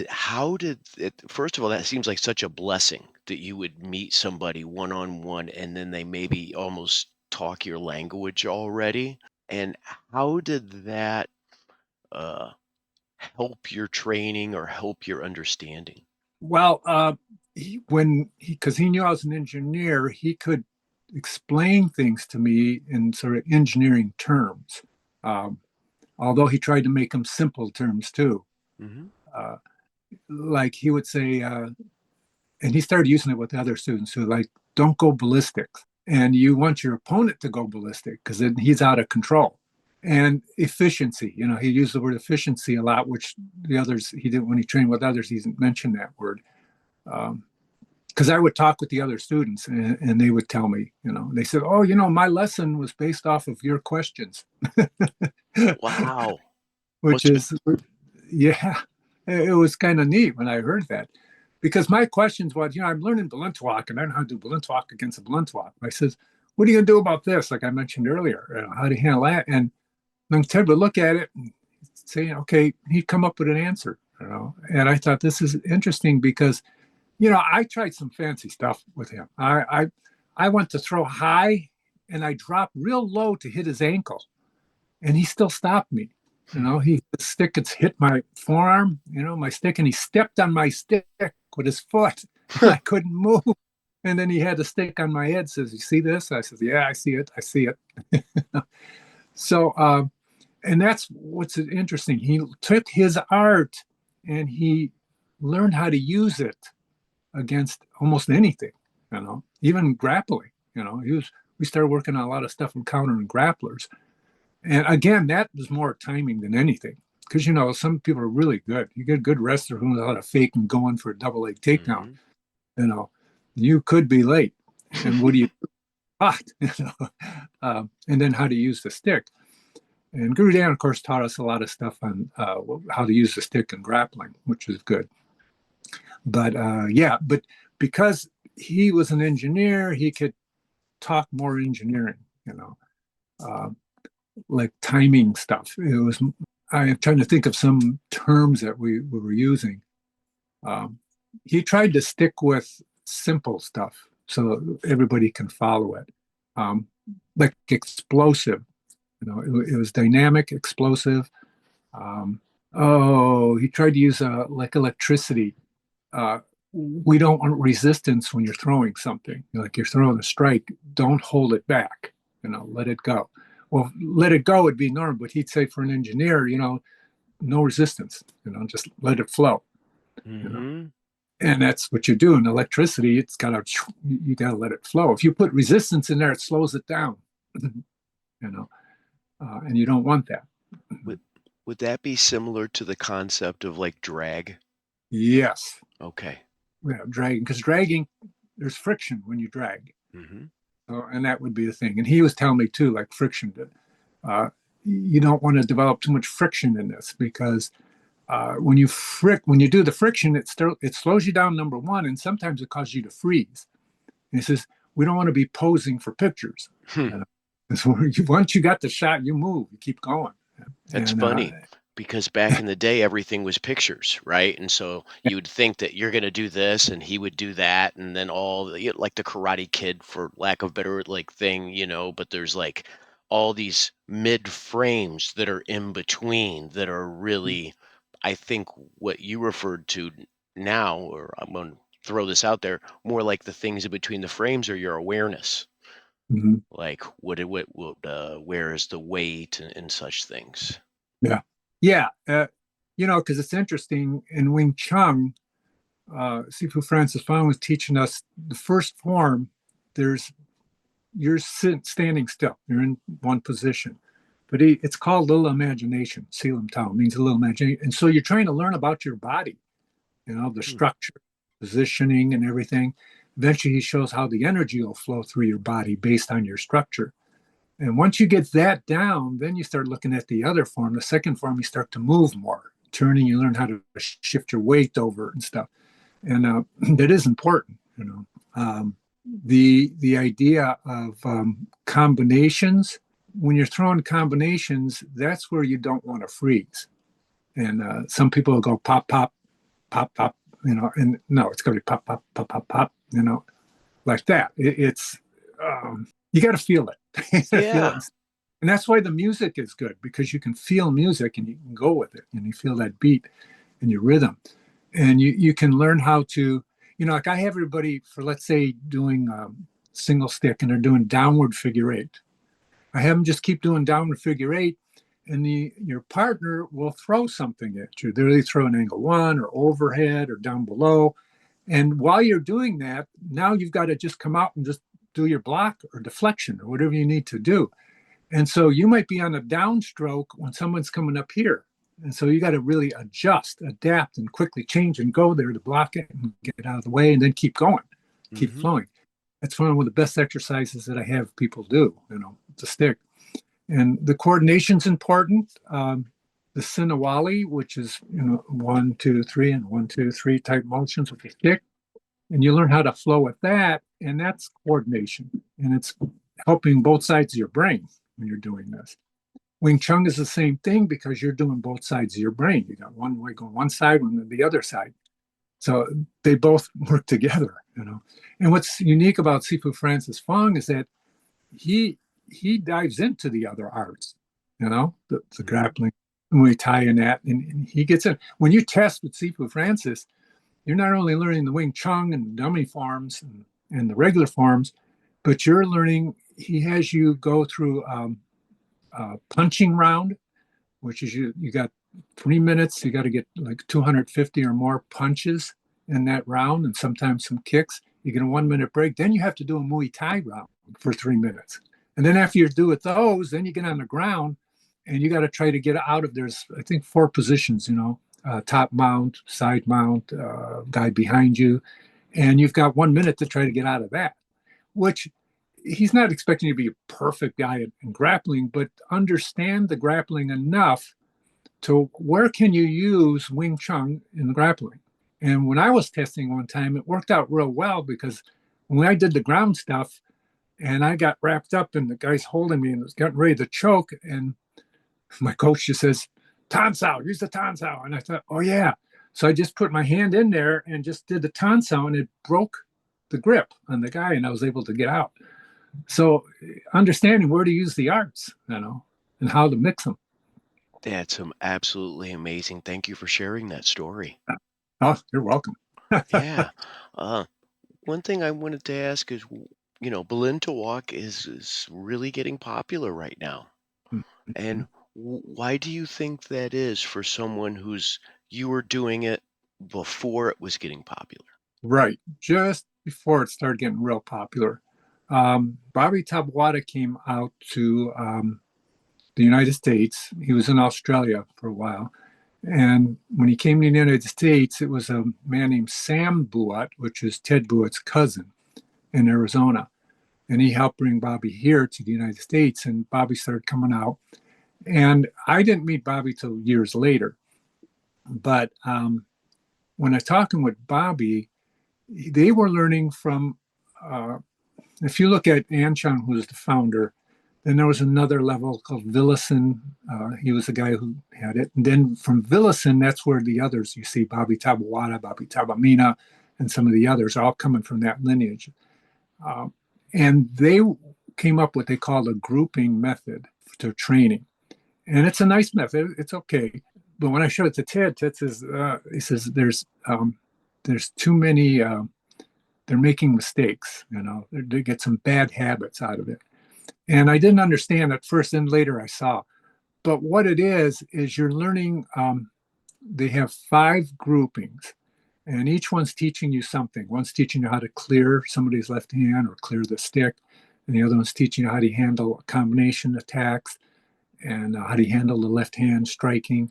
How did it, first of all, that seems like such a blessing that you would meet somebody one on one and then they maybe almost talk your language already. And how did that uh, help your training or help your understanding? Well, because he knew I was an engineer, he could explain things to me in sort of engineering terms. Um, Although he tried to make them simple terms too. Hmm. Uh, like he would say, and he started using it with other students who like, don't go ballistic. And you want your opponent to go ballistic because then he's out of control. And efficiency, he used the word efficiency a lot, which the others, he didn't, when he trained with others, he didn't mention that word. Because I would talk with the other students and they would tell me, they said, oh, my lesson was based off of your questions, Wow. which Must have been. is, yeah, it was kind of neat when I heard that. Because my questions was, I'm learning Balintawak and I know how to do Balintawak against a Balintawak. I says, what are you going to do about this? Like I mentioned earlier, how to handle that. And then Ted would look at it and say, okay, he'd come up with an answer, And I thought this is interesting because, I tried some fancy stuff with him. I went to throw high and I dropped real low to hit his ankle and he still stopped me. The stick had hit my forearm, my stick, and he stepped on my stick with his foot. And I couldn't move. And then he had the stick on my head. Says, "You see this?" I says, "Yeah, I see it. I see it." So, and that's what's interesting. He took his art and he learned how to use it against almost anything. Even grappling. We started working on a lot of stuff in countering grapplers. And again, that was more timing than anything. Because, some people are really good. You get a good wrestler who knows how to fake and go in for a double leg takedown. Hmm. You know, you could be late. And what do you do? And then how to use the stick. And Guru Dan, of course, taught us a lot of stuff on how to use the stick in grappling, which is good. But but because he was an engineer, he could talk more engineering, uh, like timing stuff. I'm trying to think of some terms that we were using. Um, he tried to stick with simple stuff so everybody can follow it. Um, like explosive, it was dynamic, explosive. Um, he tried to use like electricity. Uh, we don't want resistance when you're throwing something. Like you're throwing a strike, don't hold it back. Let it go. Well, let it go would be normal, but he'd say for an engineer, no resistance. Just let it flow. You know, Hmm. and that's what you do in electricity. It's you gotta let it flow. If you put resistance in there, it slows it down. And you don't want that. Would would that be similar to the concept of like drag? Yes, Okay. yeah, dragging because dragging, there's friction when you drag. Hmm. And that would be the thing. And he was telling me too, like friction. Uh, you don't want to develop too much friction in this because when you do the friction, it slows you down. Number one, and sometimes it causes you to freeze. And he says we don't want to be posing for pictures. Hmm. You know? So once you got the shot, you move, you keep going. That's And funny because back in the day, everything was pictures, right? And so you would think that you're going to do this and he would do that. And then like the Karate Kid, for lack of better, like thing, but there's like all these mid frames that are in between that are really, I think, what you referred to now, or I'm going to throw this out there, more like the things in between the frames are your awareness. Mhm. Like where is the weight and such things. Yeah, yeah, because it's interesting in Wing Chun. Sifu Francis Fang was teaching us the first form. There's you're standing still. You're in one position, but it's called little imagination. Silam Tao means a little imagination, and so you're trying to learn about your body. The Hmm. structure, positioning, and everything. Eventually, he shows how the energy will flow through your body based on your structure. And once you get that down, then you start looking at the other form. The second form, you start to move more, turning. You learn how to shift your weight over and stuff, and that is important. The idea of combinations. When you're throwing combinations, that's where you don't want to freeze. And some people will go pop, pop, pop, pop, and no, it's going to be pop, pop, pop, pop, pop, like that. It's you got to feel it. You got to feel it. Yeah. And that's why the music is good, because you can feel music and you can go with it and you feel that beat and your rhythm. And you can learn how to, like I have everybody for, let's say, doing single stick and they're doing downward figure eight. I have them just keep doing downward figure eight, and your partner will throw something at you. They'll either throw an angle one or overhead or down below. And while you're doing that, now you've got to just come out and just do your block or deflection or whatever you need to do. And so you might be on a downstroke when someone's coming up here. And so you got to really adjust, adapt, and quickly change and go there to block it and get it out of the way and then keep going, keep flowing. That's one of the best exercises that I have people do, to stick. And the coordination's important. The Sinawali, which is, 1, 2, 3, and 1, 2, 3 type motions with the stick. And you learn how to flow with that. And that's coordination. And it's helping both sides of your brain when you're doing this. Wing Chun is the same thing because you're doing both sides of your brain. You got one way going one side, one the other side. So they both work together, And what's unique about Sifu Francis Fong is that he dives into the other arts, the grappling, Muay Thai and that, and he gets in. When you test with Sifu Francis, you're not only learning the Wing Chun and dummy forms and the regular forms, but you're learning, he has you go through punching round, which is you got 3 minutes. You got to get like 250 or more punches in that round, and sometimes some kicks. You get a 1 minute break. Then you have to do a Muay Thai round for 3 minutes. And then after you do with those, then you get on the ground and you got to try to get out of, there's, I think, 4 positions, top mount, side mount, guy behind you. And you've got 1 minute to try to get out of that, which he's not expecting you to be a perfect guy in grappling, but understand the grappling enough to where can you use Wing Chun in grappling. And when I was testing one time, it worked out real well because when I did the ground stuff and I got wrapped up and the guy's holding me and was getting ready to choke, and my coach just says, Tan Sao, use the Tan Sao. And I thought, oh yeah. So I just put my hand in there and just did the Tan Sao, and it broke the grip on the guy and I was able to get out. So understanding where to use the arts, and how to mix them. That's absolutely amazing. Thank you for sharing that story. Oh, you're welcome. Yeah. Uh, One thing I wanted to ask is, Balintawak is really getting popular right now. And why do you think that is for someone you were doing it before it was getting popular? Right. Just before it started getting real popular. Bobby Tabuada came out to the United States. He was in Australia for a while. And when he came to the United States, it was a man named Sam Buat, which is Ted Buat's cousin in Arizona. And he helped bring Bobby here to the United States. And Bobby started coming out. And I didn't meet Bobby till years later. But when I was talking with Bobby, they were learning from, if you look at Anchang, who was the founder, then there was another level called Villison. He was the guy who had it. And then from Villison, that's where the others, you see Bobby Tabuada, Bobby Tabamina, and some of the others are all coming from that lineage. And they came up with what they call a grouping method to training. And it's a nice method. It's okay. But when I showed it to Ted, Ted says, he says, there's too many, they're making mistakes, they get some bad habits out of it. And I didn't understand at first, and later I saw. But what it is you're learning, they have 5 groupings, and each one's teaching you something. One's teaching you how to clear somebody's left hand or clear the stick, and the other one's teaching you how to handle combination attacks and how to handle the left hand striking.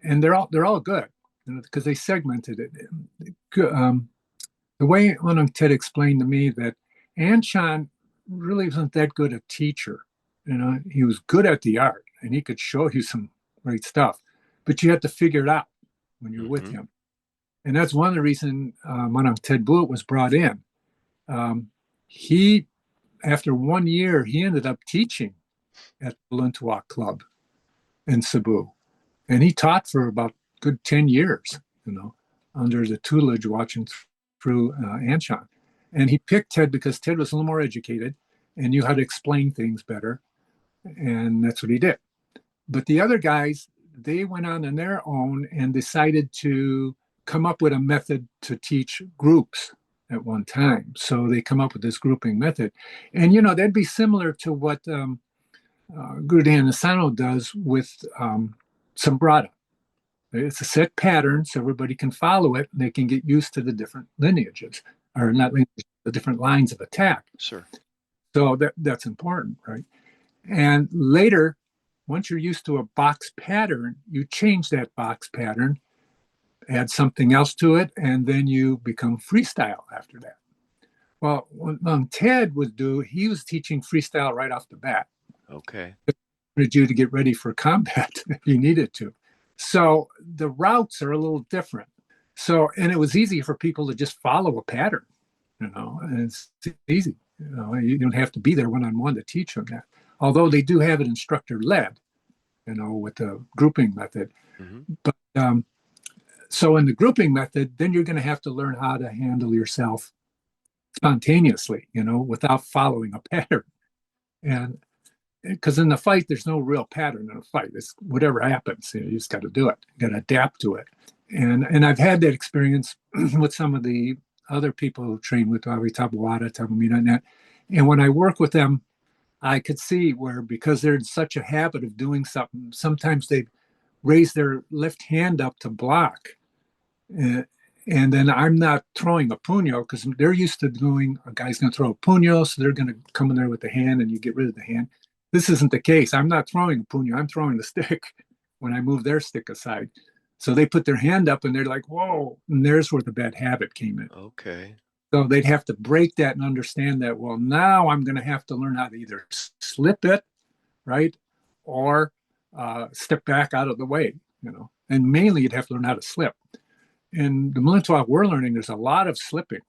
And they're all good, because they segmented it. The way Onung Ted explained to me that Anshan really wasn't that good a teacher. He was good at the art and he could show you some great stuff, but you have to figure it out when you're with him. And that's one of the reasons Onung Ted Buat was brought in. He, after 1 year, he ended up teaching at the Balintawak Club in Cebu. And he taught for about good 10 years, under the tutelage watching through Anshan. And he picked Ted because Ted was a little more educated and knew how to explain things better. And that's what he did. But the other guys, they went on their own and decided to come up with a method to teach groups at one time. So they come up with this grouping method. And, that'd be similar to what Guro Asano does with Sombrata. It's a set pattern so everybody can follow it and they can get used to the different lineages, or not lineages, the different lines of attack. Sure. So that's important, right? And later, once you're used to a box pattern, you change that box pattern, add something else to it, and then you become freestyle after that. Well, what Ted would do, he was teaching freestyle right off the bat. Okay. He wanted you to get ready for combat if you needed to. So the routes are a little different. And it was easy for people to just follow a pattern, and it's easy. You don't have to be there one-on-one to teach them that. Although they do have it instructor-led, with the grouping method. Mm-hmm. But so in the grouping method, then you're going to have to learn how to handle yourself spontaneously, without following a pattern. And because in the fight, there's no real pattern in a fight. It's whatever happens. You just got to do it. You got to adapt to it. And I've had that experience with some of the other people who train with Avi Tabawada, Tabamina, and that. And when I work with them, I could see where, because they're in such a habit of doing something, sometimes they raise their left hand up to block. And then I'm not throwing a puño because they're used to doing, a guy's going to throw a puño, so they're going to come in there with the hand and you get rid of the hand. This isn't the case. I'm not throwing a puño. I'm throwing the stick when I move their stick aside. So they put their hand up and they're like, whoa. And there's where the bad habit came in. Okay. So they'd have to break that and understand that, well, now I'm going to have to learn how to either slip it, right, or step back out of the way, And mainly you'd have to learn how to slip. In the Balintawak we're learning, there's a lot of slipping,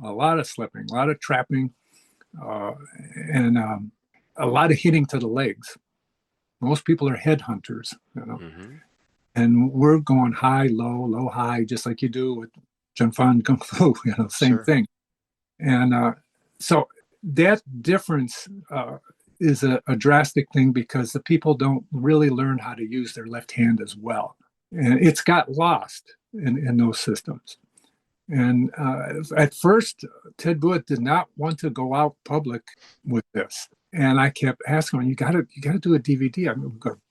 a lot of trapping, and a lot of hitting to the legs. Most people are headhunters, Mm-hmm. And we're going high, low, high, just like you do with Junfan Kung Fu, same Sure. thing. And so that difference is a drastic thing because the people don't really learn how to use their left hand as well. And it's got lost in those systems. And at first, Ted Buett did not want to go out public with this. And I kept asking him, you got to do a DVD,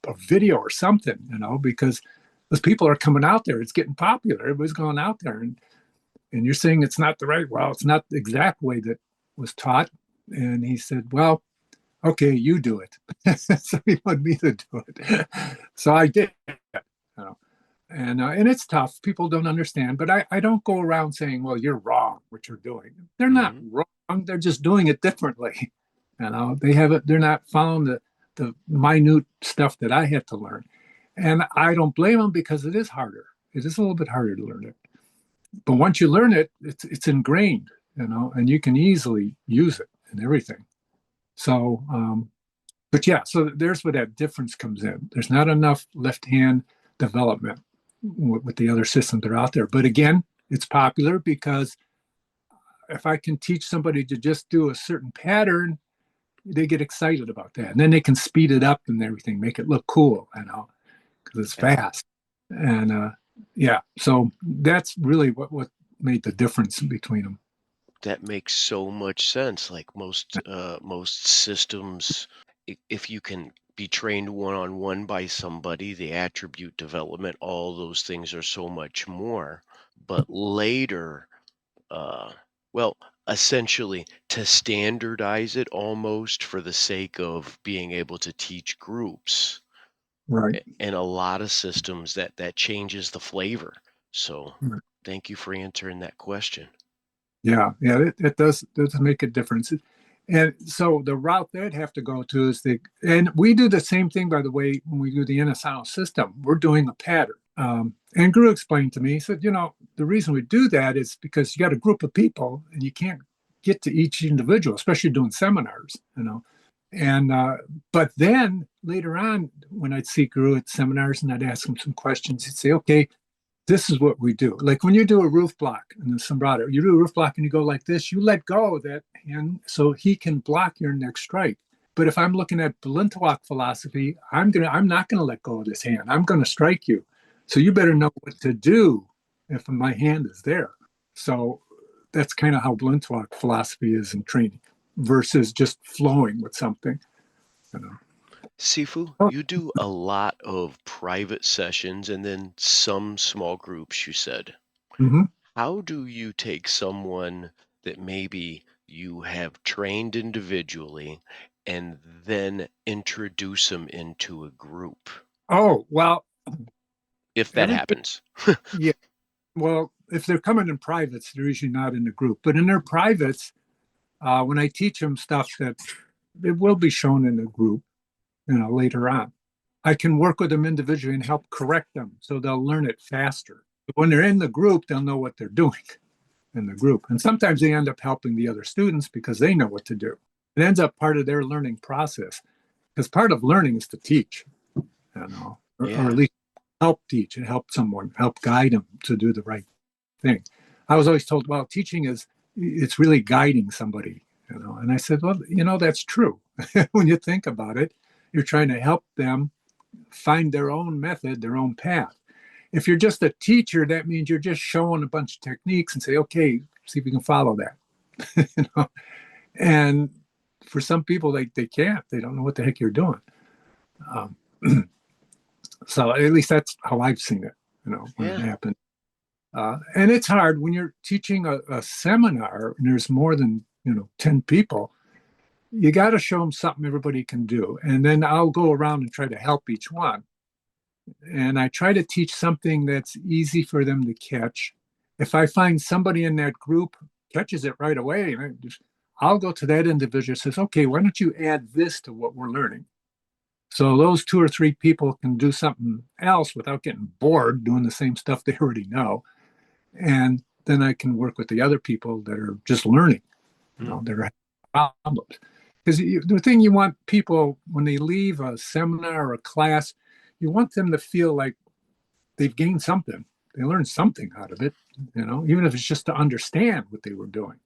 a video or something, because those people are coming out there. It's getting popular. Everybody's going out there. And you're saying it's not the right, well, it's not the exact way that was taught. And he said, well, okay, you do it. So he wanted me to do it. So I did. And it's tough. People don't understand. But I don't go around saying, well, you're wrong, what you're doing. They're not wrong. They're just doing it differently. They have it. They're not following the minute stuff that I had to learn. And I don't blame them because it is harder. It is a little bit harder to learn it. But once you learn it, it's ingrained, and you can easily use it and everything. So, but yeah, so there's where that difference comes in. There's not enough left hand development with the other systems that are out there. But again, it's popular because if I can teach somebody to just do a certain pattern, they get excited about that. And then they can speed it up and everything, make it look cool, because it's fast. And yeah, so that's really what made the difference between them. That makes so much sense. Like most systems, if you can be trained one-on-one by somebody, the attribute development, all those things are so much more. But later, well, essentially to standardize it almost for the sake of being able to teach groups. Right. And a lot of systems that changes the flavor. So Right. Thank you for answering that question. Yeah, it does make a difference. And so the route they'd have to go to is and we do the same thing, by the way, when we do the NSL system. We're doing a pattern. And Guro explained to me, he said, the reason we do that is because you got a group of people and you can't get to each individual, especially doing seminars, And but then later on, when I'd see Guro at seminars and I'd ask him some questions, he'd say, okay, this is what we do. Like when you do a roof block in the sombrado, you do a roof block and you go like this, you let go of that hand so he can block your next strike. But if I'm looking at Balintawak philosophy, I'm not gonna let go of this hand. I'm gonna strike you. So you better know what to do if my hand is there. So that's kind of how Balintawak philosophy is in training versus just flowing with something. You know. Sifu, Oh, you do a lot of private sessions and then some small groups, you said. mhm. How do you take someone that maybe you have trained individually and then introduce them into a group, Oh, well, if that everybody, happens? yeah. Well, if they're coming in privates, they're usually not in a group. But in their privates, when I teach them stuff that it will be shown in a group, later on, I can work with them individually and help correct them so they'll learn it faster. But when they're in the group, they'll know what they're doing in the group. And sometimes they end up helping the other students because they know what to do. It ends up part of their learning process because part of learning is to teach, or at Yeah. least help teach and help someone, help guide them to do the right thing. I was always told, well, teaching it's really guiding somebody. And I said, well, that's true. When you think about it, you're trying to help them find their own method, their own path. If you're just a teacher, that means you're just showing a bunch of techniques and say, okay, see if you can follow that. you know? And for some people, they can't. They don't know what the heck you're doing. Um, so at least that's how I've seen it, when it Yeah. happened. And it's hard when you're teaching a seminar and there's more than 10 people. You got to show them something everybody can do, and then I'll go around and try to help each one. And I try to teach something that's easy for them to catch. If I find somebody in that group catches it right away, I'll go to that individual and says, okay, why don't you add this to what we're learning? So those 2 or 3 people can do something else without getting bored doing the same stuff they already know. And then I can work with the other people that are just learning, Mm. that are having problems. Because the thing you want people, when they leave a seminar or a class, you want them to feel like they've gained something. They learned something out of it, even if it's just to understand what they were doing.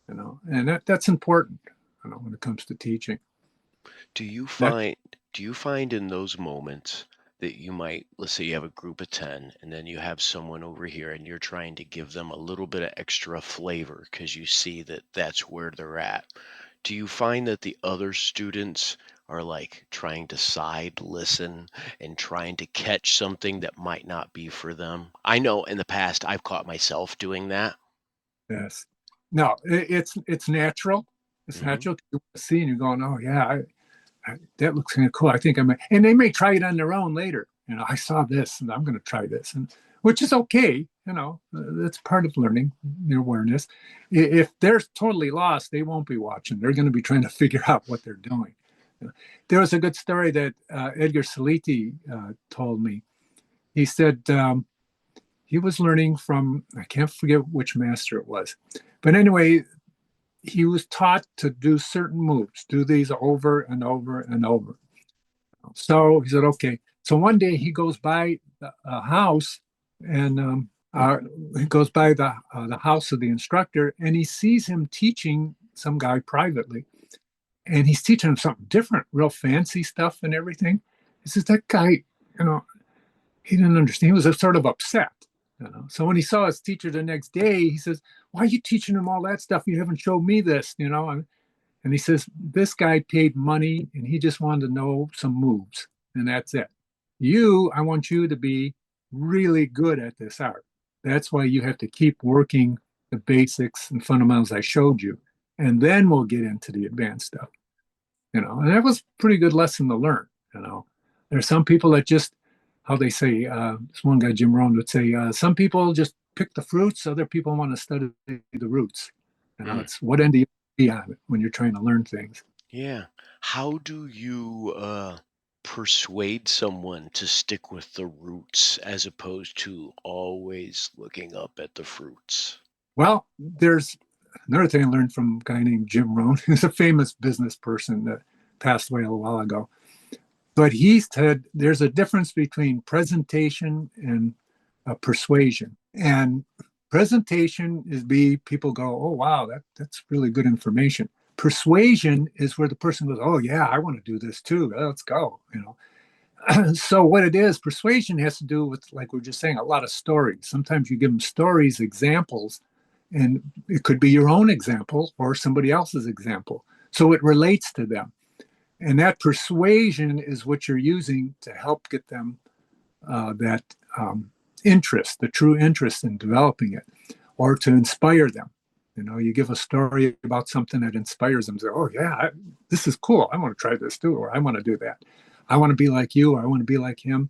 And that's important, when it comes to teaching. Do you That, find do you find in those moments that you might, let's say you have a group of 10 and then you have someone over here and you're trying to give them a little bit of extra flavor because you see that that's where they're at. Do you find that the other students are like trying to side listen and trying to catch something that might not be for them? I know in the past I've caught myself doing that. yes. No, it's natural. It's Hmm. natural to see and you're going, oh yeah, that looks kind of cool. I think and they may try it on their own later. I saw this and I'm going to try this, and which is okay. That's part of learning your awareness. If they're totally lost, they won't be watching. They're going to be trying to figure out what they're doing. There was a good story that Edgar Saliti told me. He said he was learning from, I can't forget which master it was. But anyway, he was taught to do certain moves, do these over and over and over. So he said, okay. So one day he goes by a house and he goes by the house of the instructor and he sees him teaching some guy privately. And he's teaching him something different, real fancy stuff and everything. He says, that guy, you know, he didn't understand. He was sort of upset. So when he saw his teacher the next day, he says, why are you teaching him all that stuff? You haven't showed me this. And he says, this guy paid money and he just wanted to know some moves, and that's it. I want you to be really good at this art. That's why you have to keep working the basics and fundamentals I showed you. And then we'll get into the advanced stuff. And that was a pretty good lesson to learn. There's some people that just, how they say, this one guy, Jim Rohn, would say, some people just pick the fruits, other people want to study the roots. Mm. It's what end do you be on it when you're trying to learn things. Yeah. How do you persuade someone to stick with the roots as opposed to always looking up at the fruits? Well, there's another thing I learned from a guy named Jim Rohn. He's a famous business person that passed away a while ago. But he said there's a difference between presentation and persuasion. And presentation is B, people go, oh, wow, that's really good information. Persuasion is where the person goes, oh, yeah, I want to do this too. Let's go, So what it is, persuasion has to do with, like we we're just saying, a lot of stories. Sometimes you give them stories, examples, and it could be your own example or somebody else's example. So it relates to them. And that persuasion is what you're using to help get them that interest, the true interest in developing it, or to inspire them. You give a story about something that inspires them. Say, oh yeah, this is cool. I want to try this too, or I want to do that. I want to be like you, or I want to be like him.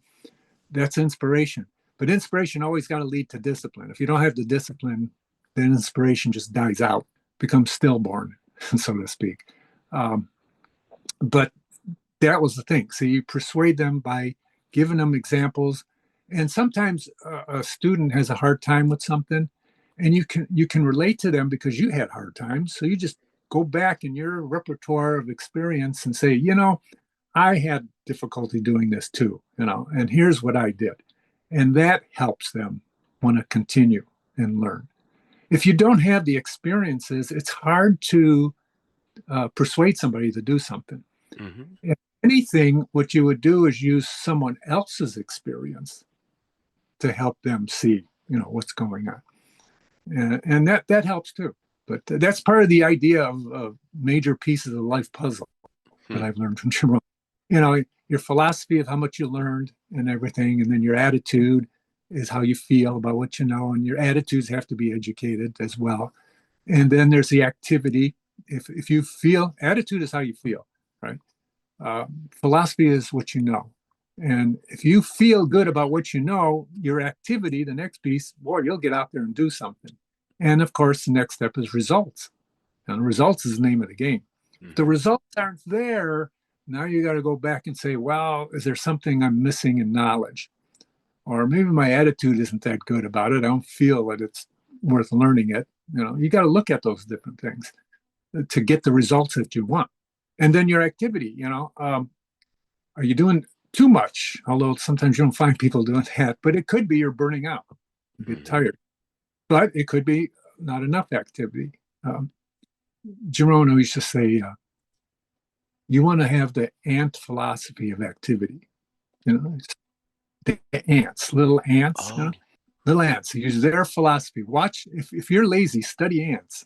That's inspiration. But inspiration always got to lead to discipline. If you don't have the discipline, then inspiration just dies out, becomes stillborn, so to speak. But that was the thing. So you persuade them by giving them examples. And sometimes a student has a hard time with something, and you can relate to them because you had hard times. So you just go back in your repertoire of experience and say, I had difficulty doing this too, and here's what I did. And that helps them want to continue and learn. If you don't have the experiences, it's hard to persuade somebody to do something. Mm-hmm. If anything, what you would do is use someone else's experience to help them see, what's going on. And that helps too. But that's part of the idea of major pieces of life puzzle that I've learned from Jim Rohn. Your philosophy of how much you learned and everything, and then your attitude is how you feel about what you know, and your attitudes have to be educated as well. And then there's the activity. If you feel, attitude is how you feel, right? Philosophy is what you know. And if you feel good about what you know, your activity, the next piece, boy, you'll get out there and do something. And of course, the next step is results. And results is the name of the game. If the results aren't there, now you got to go back and say, well, is there something I'm missing in knowledge? Or maybe my attitude isn't that good about it. I don't feel that it's worth learning it. You got to look at those different things to get the results that you want. And then your activity, are you doing too much? Although sometimes you don't find people doing that, but it could be you're burning out, you get tired. But it could be not enough activity. Jim Rohn used to say, you want to have the ant philosophy of activity. The ants, little ants, little ants. He uses their philosophy. Watch, if you're lazy, study ants.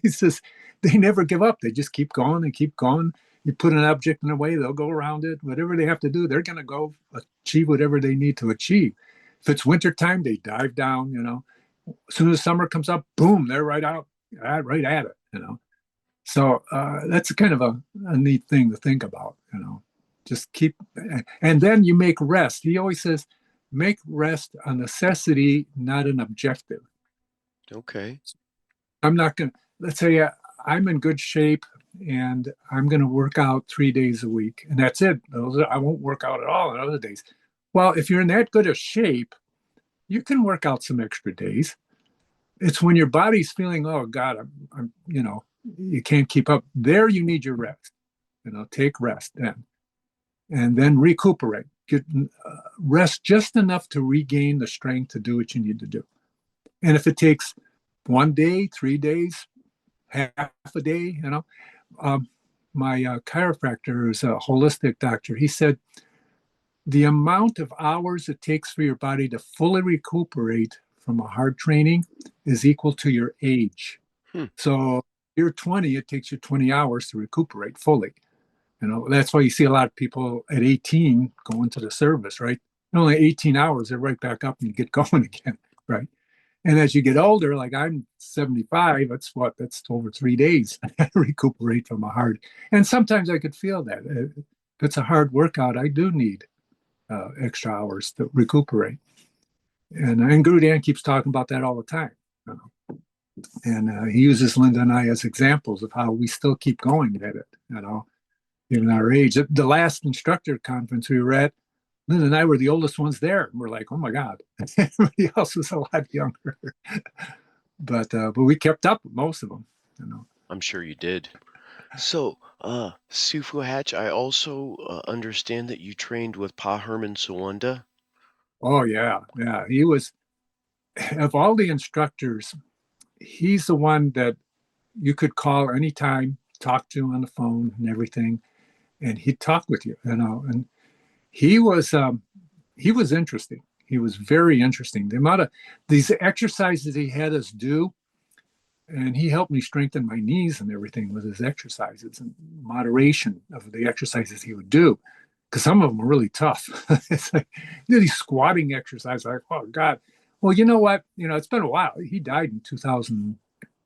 He says they never give up. They just keep going and keep going. You put an object in their way, they'll go around it. Whatever they have to do, they're going to go achieve whatever they need to achieve. If it's wintertime, they dive down, As soon as summer comes up, boom, they're right out, right at it, So that's kind of a neat thing to think about, Just keep, and then you make rest. He always says, make rest a necessity, not an objective. Okay. I'm not going to, let's say I'm in good shape and I'm going to work out 3 days a week, and that's it. I won't work out at all on other days. Well, if you're in that good a shape, you can work out some extra days. It's when your body's feeling, oh God, I'm you can't keep up. There you need your rest. Take rest then. And then recuperate. Get rest just enough to regain the strength to do what you need to do. And if it takes 1 day, 3 days, half a day, my chiropractor is a holistic doctor. He said the amount of hours it takes for your body to fully recuperate from a hard training is equal to your age. So you're 20, it takes you 20 hours to recuperate fully. That's why you see a lot of people at 18 go into the service, right? Only 18 hours, they're right back up and you get going again, right? And as you get older, like I'm 75, that's over 3 days I recuperate from a hard. And sometimes I could feel that. If it's a hard workout, I do need extra hours to recuperate. And Guru Dan keeps talking about that all the time. And he uses Linda and I as examples of how we still keep going at it, even our age. The last instructor conference we were at, Linda and I were the oldest ones there. And we're like, oh my God, everybody else was a lot younger. But we kept up with most of them, I'm sure you did. So, Sifu Hatch, I also understand that you trained with Pa Herman Sawanda. Oh yeah, yeah. He was, of all the instructors, he's the one that you could call anytime, talk to on the phone and everything, and he'd talk with you, And he was he was interesting. He was very interesting. The amount of these exercises he had us do, and he helped me strengthen my knees and everything with his exercises and moderation of the exercises he would do, because some of them were really tough. It's like these squatting exercises. Like, oh God. Well, you know what? It's been a while. He died in 2000,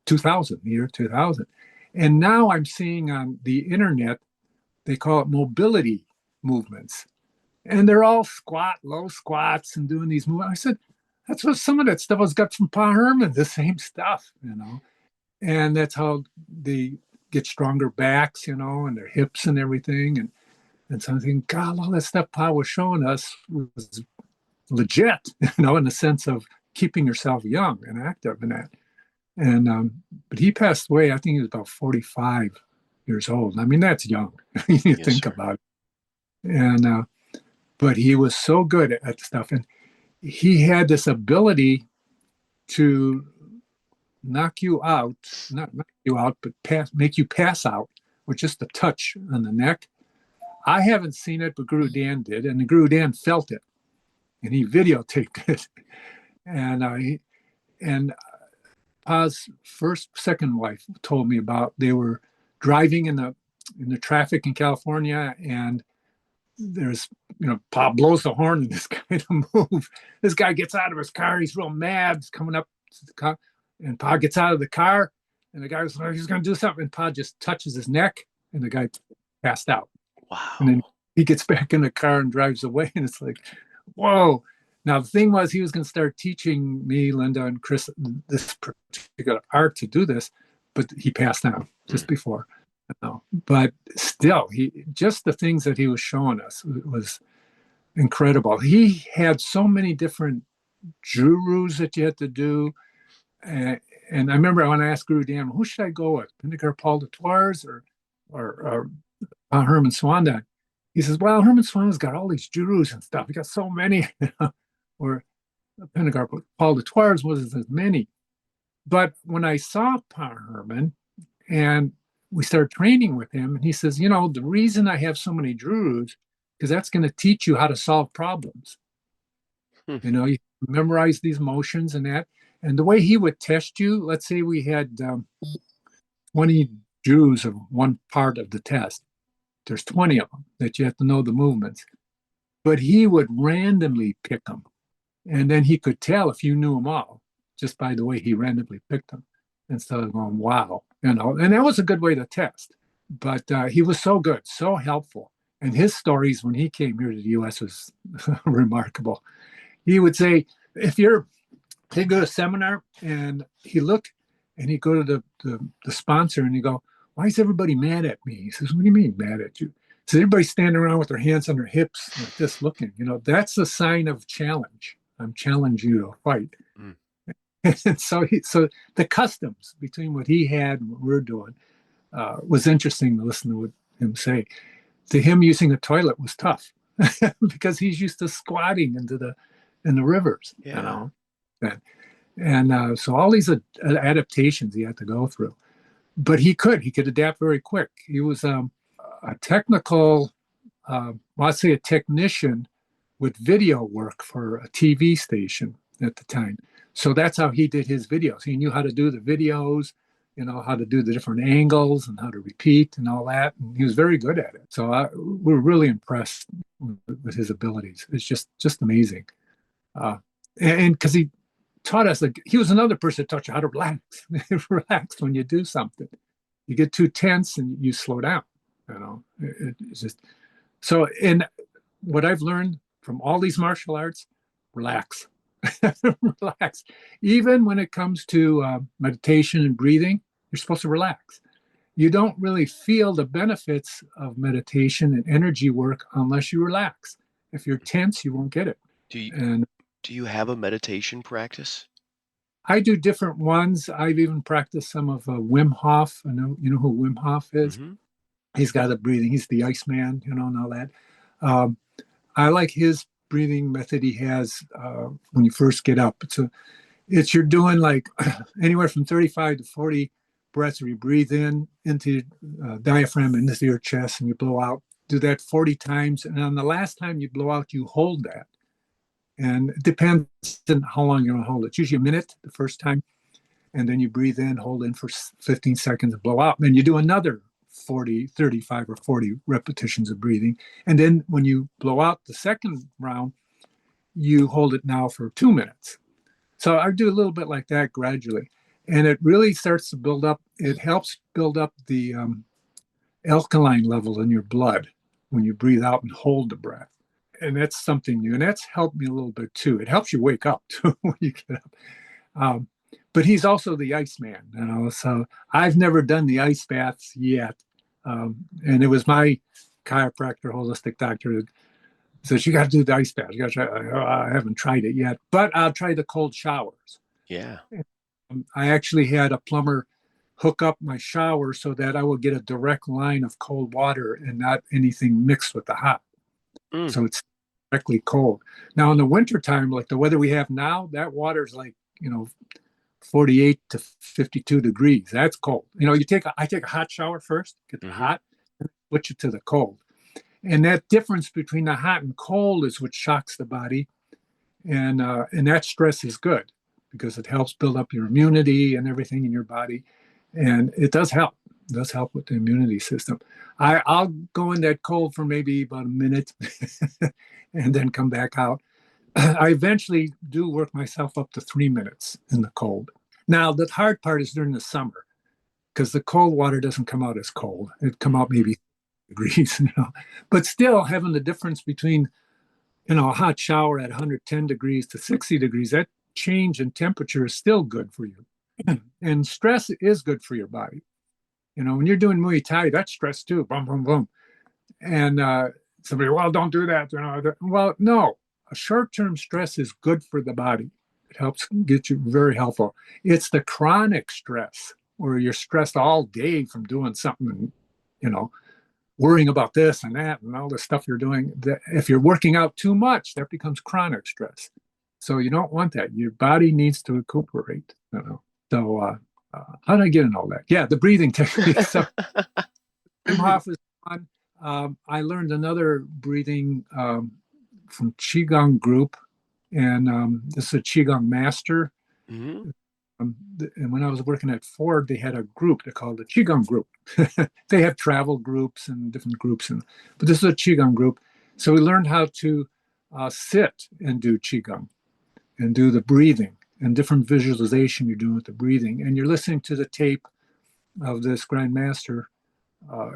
the year 2000. And now I'm seeing on the internet, they call it mobility movements. And they're all low squats and doing these movements. I said, that's what some of that stuff was got from Pa Herman, the same stuff. And that's how they get stronger backs, and their hips and everything. And so I'm thinking, God, all that stuff Pa was showing us was legit, in the sense of keeping yourself young and active in that. And but he passed away, I think he was about 45 years old. I mean, that's young. You Yes, think sir. about it. And but he was so good at stuff. And he had this ability to knock you out, not knock you out, but make you pass out with just a touch on the neck. I haven't seen it, but Guru Dan did. And the Guru Dan felt it. And he videotaped it. And Pa's second wife told me about, they were driving in the traffic in California, and there's, Pa blows the horn and this guy to move. This guy gets out of his car. He's real mad. He's coming up to the car, and Pa gets out of the car, and the guy was like, he's going to do something. And Pa just touches his neck, and the guy passed out. Wow. And then he gets back in the car and drives away. And it's like, whoa. Now, the thing was, he was going to start teaching me, Linda, and Chris this particular art to do this, but he passed out just before. But still, just the things that he was showing us was incredible. He had so many different jurus that you had to do. And I remember when I asked Guru Dan, who should I go with? Pinnagar Paul de Tours or Herman Swandan? He says, well, Herman Swandan's got all these jurus and stuff. He got so many. Or Pinnagar Paul de Tours wasn't as many. But when I saw Pa Herman and we started training with him, and he says, the reason I have so many jurus, because that's going to teach you how to solve problems. You memorize these motions and that. And the way he would test you, let's say we had 20 jurus of one part of the test. There's 20 of them that you have to know the movements. But he would randomly pick them. And then he could tell if you knew them all just by the way he randomly picked them, instead of going, wow. And that was a good way to test. But he was so good, so helpful. And his stories when he came here to the U.S. was remarkable. He would say, he'd go to a seminar, and he'd look, and he'd go to the sponsor, and he'd go, why is everybody mad at me? He says, what do you mean mad at you? So everybody's standing around with their hands on their hips like this looking. That's a sign of challenge. I'm challenging you to a fight. And so the customs between what he had and what we're doing was interesting to listen to what him say. To him, using a toilet was tough because he's used to squatting in the rivers. Yeah. And so all these adaptations he had to go through, but he could adapt very quick. He was a technical, I'd say a technician with video work for a TV station at the time. So that's how he did his videos. He knew how to do the videos, how to do the different angles and how to repeat and all that. And he was very good at it. So we're really impressed with his abilities. It's just amazing. And because he taught us, like, he was another person that taught you how to relax. Relax when you do something. You get too tense and you slow down. It's just so. And what I've learned from all these martial arts, relax. Relax. Even when it comes to meditation and breathing, you're supposed to relax. You don't really feel the benefits of meditation and energy work unless you relax. If you're tense, you won't get it. Do you have a meditation practice? I do different ones. I've even practiced some of Wim Hof. I know you know who Wim Hof is. Mm-hmm. He's got the breathing. He's the Iceman, and all that. I like his breathing method he has when you first get up. It's you're doing like anywhere from 35 to 40 breaths where you breathe in into diaphragm into your chest and you blow out. Do that 40 times. And on the last time you blow out, you hold that. And it depends on how long you're going to hold it. It's usually a minute the first time. And then you breathe in, hold in for 15 seconds, and blow out. And you do another 40, 35 or 40 repetitions of breathing. And then when you blow out the second round, you hold it now for 2 minutes. So I do a little bit like that gradually. And it really starts to build up. It helps build up the alkaline level in your blood when you breathe out and hold the breath. And that's something new. And that's helped me a little bit too. It helps you wake up too when you get up. But he's also the Iceman, you know. So I've never done the ice baths yet. And it was my chiropractor, holistic doctor, that says, you got to do the ice bath. You got to try. I haven't tried it yet, but I'll try the cold showers. Yeah. I actually had a plumber hook up my shower so that I would get a direct line of cold water and not anything mixed with the hot. So it's directly cold. Now in the wintertime, like the weather we have now, that water's like, 48 to 52 degrees. That's cold. I take a hot shower first, get the hot, and switch it to the cold. And that difference between the hot and cold is what shocks the body. And that stress is good because it helps build up your immunity and everything in your body. And it does help. It does help with the immunity system. I'll go in that cold for maybe about a minute and then come back out. I eventually do work myself up to 3 minutes in the cold. Now, the hard part is during the summer because the cold water doesn't come out as cold. It come out maybe degrees, But still having the difference between, a hot shower at 110 degrees to 60 degrees, that change in temperature is still good for you. And stress is good for your body. When you're doing Muay Thai, that's stress too. Boom, boom, boom. And somebody, well, don't do that. Well, no. A short-term stress is good for the body. It helps get you very helpful. It's the chronic stress where you're stressed all day from doing something, worrying about this and that and all the stuff you're doing. If you're working out too much, that becomes chronic stress. So you don't want that. Your body needs to recuperate. So how did I get in all that? Yeah, the breathing technique. So Wim Hof is fun. I learned another breathing from Qigong group, and this is a Qigong master. And when I was working at Ford, they had a group they called the Qigong group. They have travel groups and different groups, but this is a Qigong group. So we learned how to sit and do Qigong and do the breathing and different visualization you're doing with the breathing. And you're listening to the tape of this Grand Master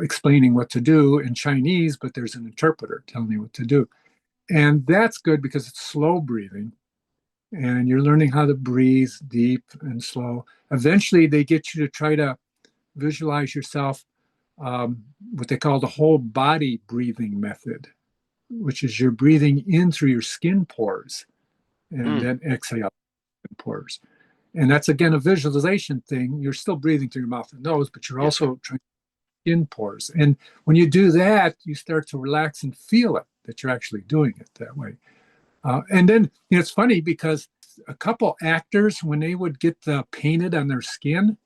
explaining what to do in Chinese, but there's an interpreter telling you what to do. And that's good because it's slow breathing and you're learning how to breathe deep and slow. Eventually, they get you to try to visualize yourself what they call the whole body breathing method, which is you're breathing in through your skin pores and then exhale in pores. And that's, again, a visualization thing. You're still breathing through your mouth and nose, but you're also trying skin pores. And when you do that, you start to relax and feel it, that you're actually doing it that way. And then, it's funny because a couple actors, when they would get painted on their skin,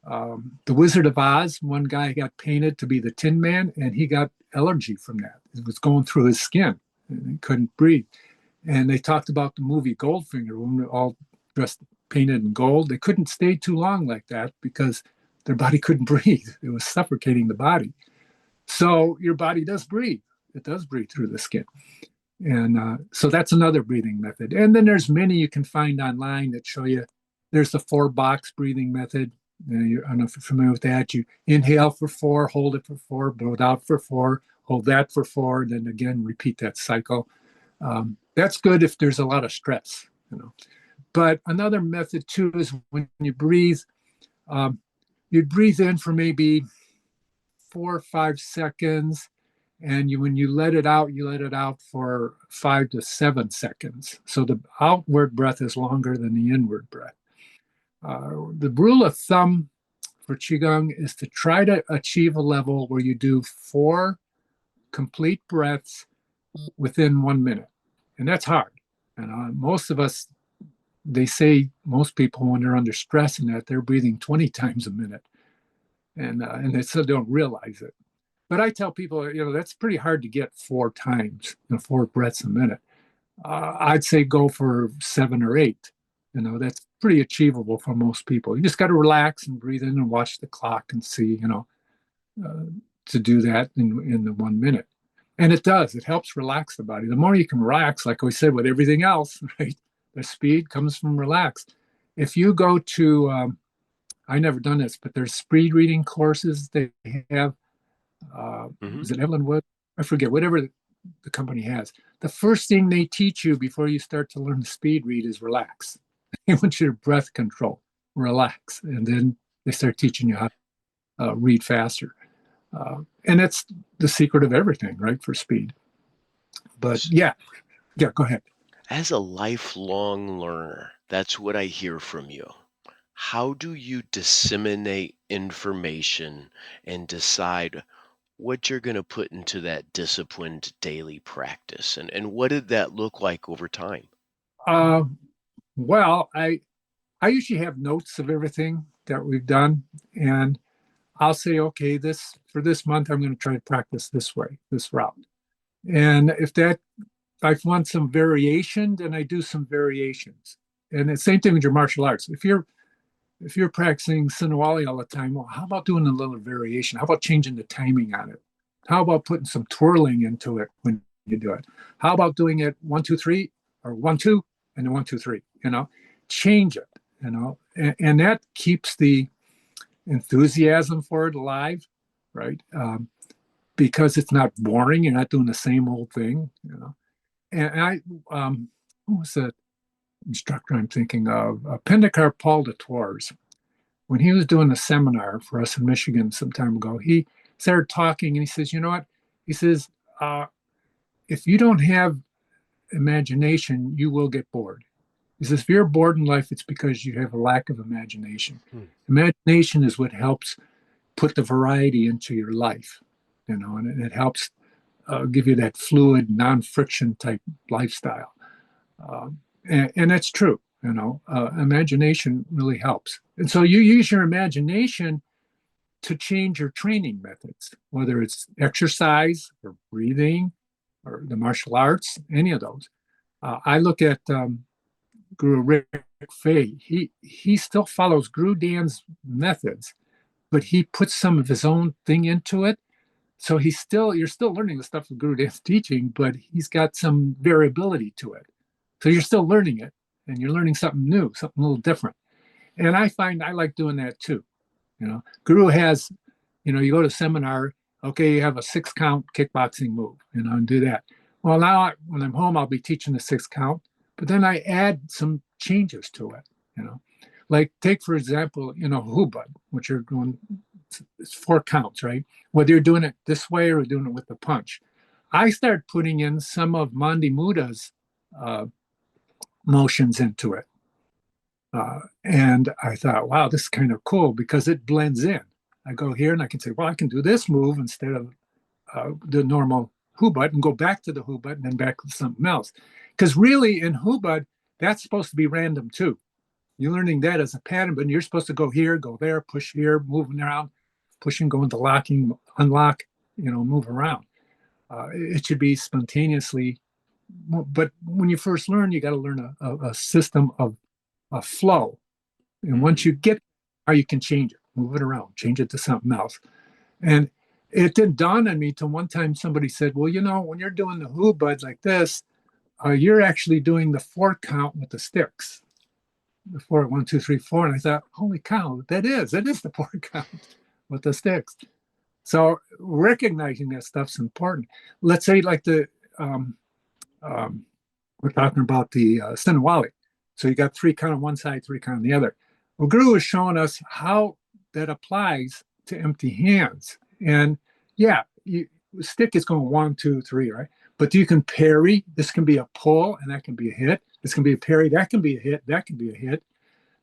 the Wizard of Oz, one guy got painted to be the Tin Man, and he got allergy from that. It was going through his skin, and he couldn't breathe. And they talked about the movie Goldfinger, when they're all dressed, painted in gold. They couldn't stay too long like that because their body couldn't breathe. It was suffocating the body. So your body does breathe. It does breathe through the skin. And so that's another breathing method. And then there's many you can find online that show you. There's the 4-box breathing method. I don't know if you're familiar with that. You inhale for 4, hold it for 4, blow it out for 4, hold that for 4, and then again, repeat that cycle. That's good if there's a lot of stress. But another method too is when you breathe in for maybe 4 or 5 seconds. And when you let it out for 5 to 7 seconds. So the outward breath is longer than the inward breath. The rule of thumb for Qigong is to try to achieve a level where you do 4 complete breaths within 1 minute. And that's hard. Most of us, they say most people when they're under stress and that they're breathing 20 times a minute, and they still don't realize it. But I tell people, that's pretty hard to get 4 times, 4 breaths a minute. I'd say go for 7 or 8. That's pretty achievable for most people. You just got to relax and breathe in and watch the clock and see, to do that in the 1 minute. And it does. It helps relax the body. The more you can relax, like we said, with everything else, right? The speed comes from relax. If you go to, I never done this, but there's speed reading courses they have. Is it Evelyn Wood? I forget, whatever the company has. The first thing they teach you before you start to learn to speed read is relax. They want your breath control, relax. And then they start teaching you how to read faster. And that's the secret of everything, right, for speed. But yeah, go ahead. As a lifelong learner, that's what I hear from you. How do you disseminate information and decide what you're going to put into that disciplined daily practice? And what did that look like over time? Well, I usually have notes of everything that we've done, and I'll say, okay, for this month, I'm going to try to practice this way, this route. And if I want some variation, then I do some variations. And the same thing with your martial arts. If you're practicing Sinawali all the time, well, how about doing a little variation? How about changing the timing on it? How about putting some twirling into it when you do it? How about doing it 1, 2, 3, or 1, 2, and then 1, 2, 3? Change it. And that keeps the enthusiasm for it alive, right? Because it's not boring. You're not doing the same old thing. And I, who was that instructor I'm thinking of? Pendekar Paul de Tours. When he was doing a seminar for us in Michigan some time ago, he started talking and he says, you know what? He says, if you don't have imagination, you will get bored. He says, if you're bored in life, it's because you have a lack of imagination. Imagination is what helps put the variety into your life, and it helps give you that fluid, non-friction type lifestyle. And that's true, imagination really helps. And so you use your imagination to change your training methods, whether it's exercise or breathing or the martial arts, any of those. I look at Guru Rick Fay. He still follows Guru Dan's methods, but he puts some of his own thing into it. So you're still learning the stuff of Guru Dan's teaching, but he's got some variability to it. So you're still learning it, and you're learning something new, something a little different. And I find I like doing that too. Guru has, you go to a seminar, okay, you have a 6-count kickboxing move, and do that. Well, now when I'm home, I'll be teaching the 6-count, but then I add some changes to it, Like take, for example, hubad, which you're doing, it's 4 counts, right? Whether you're doing it this way or doing it with the punch. I start putting in some of Mandi Muda's motions into it. And I thought, wow, this is kind of cool because it blends in. I go here and I can say, well, I can do this move instead of the normal hubad and go back to the hubad and then back to something else. Because really in hubad, that's supposed to be random too. You're learning that as a pattern, but you're supposed to go here, go there, push here, moving around, pushing, going to locking, unlock, move around. It should be spontaneously. But when you first learn, you got to learn a system of a flow. And once you get how you can change it, move it around, change it to something else. And it didn't dawn on me till one time somebody said, well, when you're doing the hubad like this, you're actually doing the 4 count with the sticks. The 4, 1, 2, 3, 4. And I thought, holy cow, that is the 4 count with the sticks. So recognizing that stuff's important. Let's say like we're talking about the Sinawali. So you got 3 count on one side, 3 count on the other. Well, Guru is showing us how that applies to empty hands. And yeah, stick is going 1, 2, 3, right? But you can parry. This can be a pull, and that can be a hit. This can be a parry. That can be a hit. That can be a hit.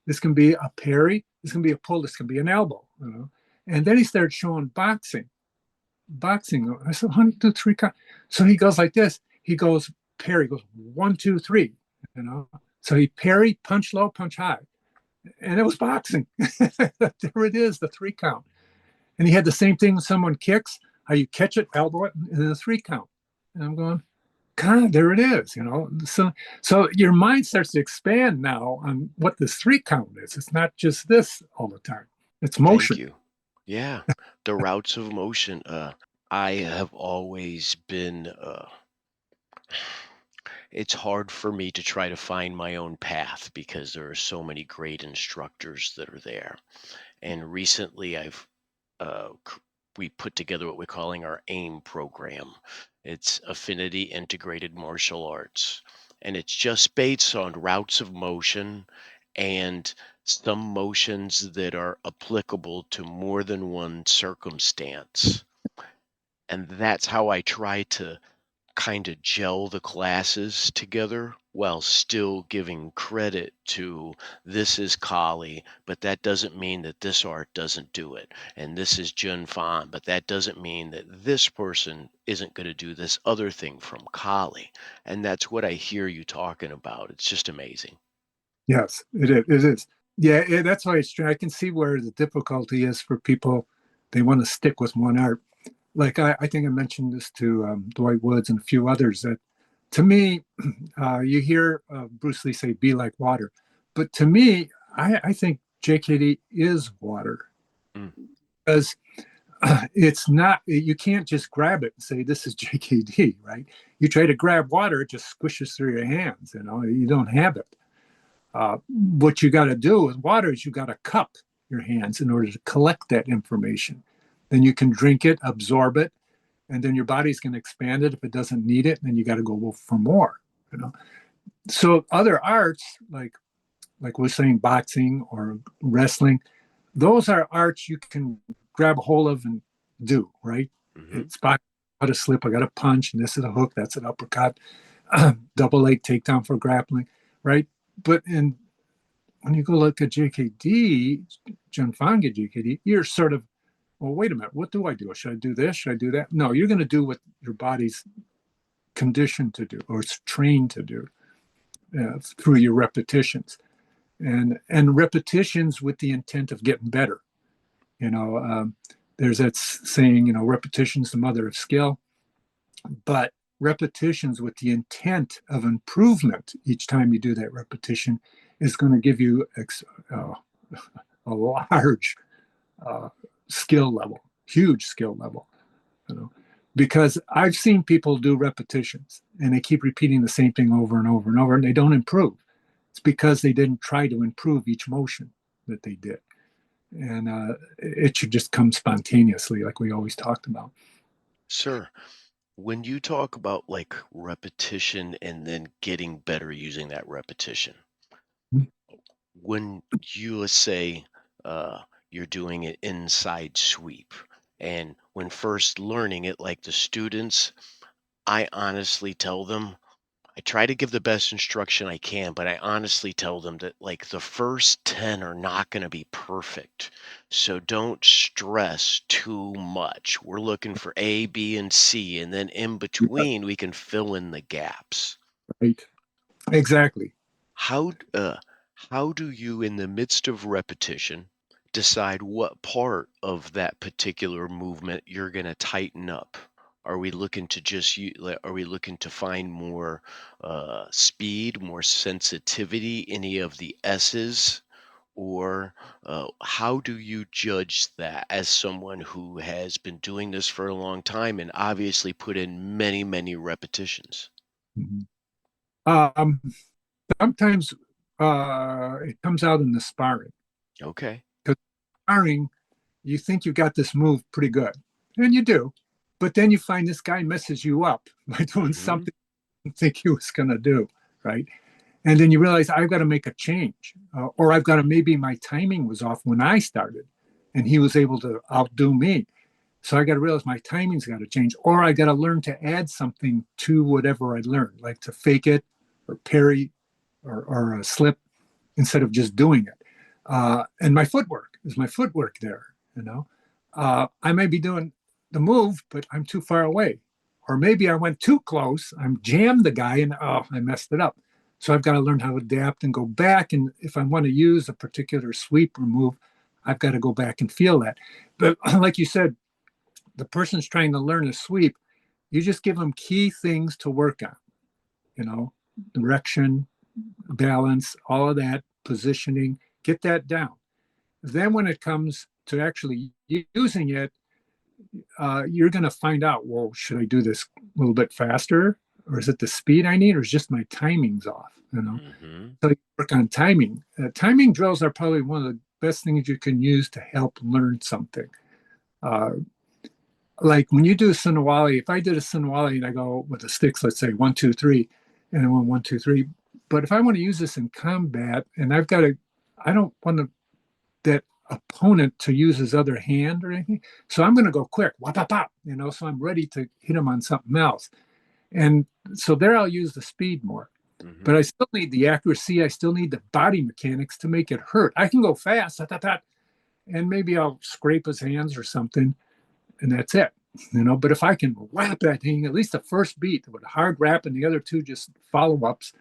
This can be a parry. This can be a pull. This can be an elbow. And then he started showing boxing. I said, 1, 2, 3 count. So he goes like this. He goes parry. He goes 1, 2, 3. You know, so he parry, punch low, punch high, and it was boxing. There it is, the 3 count. And he had the same thing when someone kicks, how you catch it, elbow it, and then a 3 count. And I'm going, God, there it is, you know. So your mind starts to expand now on what this 3 count is. It's not just this all the time. It's motion. Thank you. Yeah, the routes of motion. I have always been. It's hard for me to try to find my own path because there are so many great instructors that are there. And recently, we put together what we're calling our AIM program. It's Affinity Integrated Martial Arts, and it's just based on routes of motion and some motions that are applicable to more than one circumstance. And that's how I try to kind of gel the classes together while still giving credit to this is Kali, but that doesn't mean that this art doesn't do it. And this is Jun Fan, but that doesn't mean that this person isn't going to do this other thing from Kali. And that's what I hear you talking about. It's just amazing. Yes, it is. It is. Yeah, that's why I can see where the difficulty is for people. They want to stick with one art. Like I think I mentioned this to Dwight Woods and a few others, that to me, you hear Bruce Lee say, be like water. But to me, I think JKD is water. Because it's not, you can't just grab it and say, this is JKD, right? You try to grab water, it just squishes through your hands, you know, you don't have it. What you got to do with water is you got to cup your hands in order to collect that information. Then you can drink it, absorb it, and then your body's going to expand it. If it doesn't need it, then you got to go for more. You know, so other arts like we're saying boxing or wrestling, those are arts you can grab a hold of and do. Right? Mm-hmm. It's boxing, how to slip. I got a punch, and this is a hook. That's an uppercut. Double leg takedown for grappling. Right? But when you go look at JKD, Jun Fan JKD, you're sort of, well, wait a minute, what do I do? Should I do this? Should I do that? No, you're going to do what your body's conditioned to do or it's trained to do through your repetitions. And repetitions with the intent of getting better. You know, there's that saying, you know, repetition's the mother of skill. But repetitions with the intent of improvement each time you do that repetition is going to give you a large skill level, huge skill level, you know, because I've seen people do repetitions and they keep repeating the same thing over and over and over and they don't improve. It's because they didn't try to improve each motion that they did. And it should just come spontaneously, like we always talked about. Sir, when you talk about like repetition and then getting better using that repetition, when you say you're doing an inside sweep, and when first learning it, like the students, I honestly tell them, I try to give the best instruction I can, but I honestly tell them that like the first 10 are not going to be perfect. So don't stress too much. We're looking for A, B, and C, and then in between we can fill in the gaps. Right. Exactly. How do you, in the midst of repetition, decide what part of that particular movement you're going to tighten up? Are we looking to are we looking to find more speed, more sensitivity, any of the S's? Or how do you judge that as someone who has been doing this for a long time and obviously put in many, many repetitions? Mm-hmm. Sometimes it comes out in the sparring. Okay. Because sparring, you think you got this move pretty good, and you do, but then you find this guy messes you up by doing something you didn't think he was going to do, right? And then you realize I've got to make a change, or I've got to, maybe my timing was off when I started, and he was able to outdo me. So I got to realize my timing's got to change, or I got to learn to add something to whatever I learned, like to fake it, or parry, or slip, instead of just doing it. And my footwork there, you know. I may be doing the move, but I'm too far away, Or maybe I went too close, I'm jammed the guy, and oh, I messed it up. So I've got to learn how to adapt and go back. And if I want to use a particular sweep or move, I've got to go back and feel that. But like you said, the person's trying to learn a sweep, you just give them key things to work on, direction, balance, all of that, positioning, get that down. Then when it comes to actually using it, you're going to find out, well, should I do this a little bit faster? Or is it the speed I need? Or is just my timing's off? So you work on timing. Timing drills are probably one of the best things you can use to help learn something. Like when you do a Sinawali, if I did a Sinawali and I go with the sticks, let's say 1, 2, 3, and I went 1, 2, 3. But if I want to use this in combat, and I don't want that opponent to use his other hand or anything. So I'm going to go quick, whop, whop, whop, so I'm ready to hit him on something else. And so there I'll use the speed more. But I still need the accuracy. I still need the body mechanics to make it hurt. I can go fast, and maybe I'll scrape his hands or something, and that's it. But if I can whap that thing, at least the first beat with a hard wrap and the other two just follow-ups,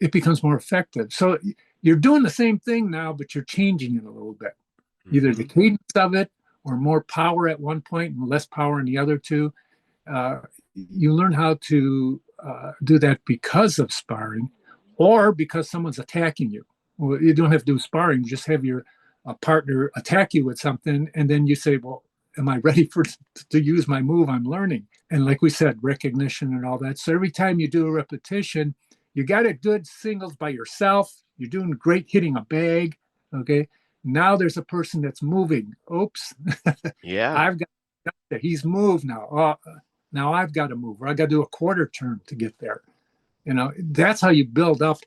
it becomes more effective. So you're doing the same thing now, but you're changing it a little bit. Either the cadence of it or more power at one point and less power in the other two. You learn how to do that because of sparring or because someone's attacking you. Well, you don't have to do sparring. Just have your partner attack you with something. And then you say, well, am I ready to use my move I'm learning? And like we said, recognition and all that. So every time you do a repetition, you got it good singles by yourself. You're doing great hitting a bag. Okay. Now there's a person that's moving. Oops. Yeah. He's moved now. Now I've got to move, or I got to do a quarter turn to get there. That's how you build up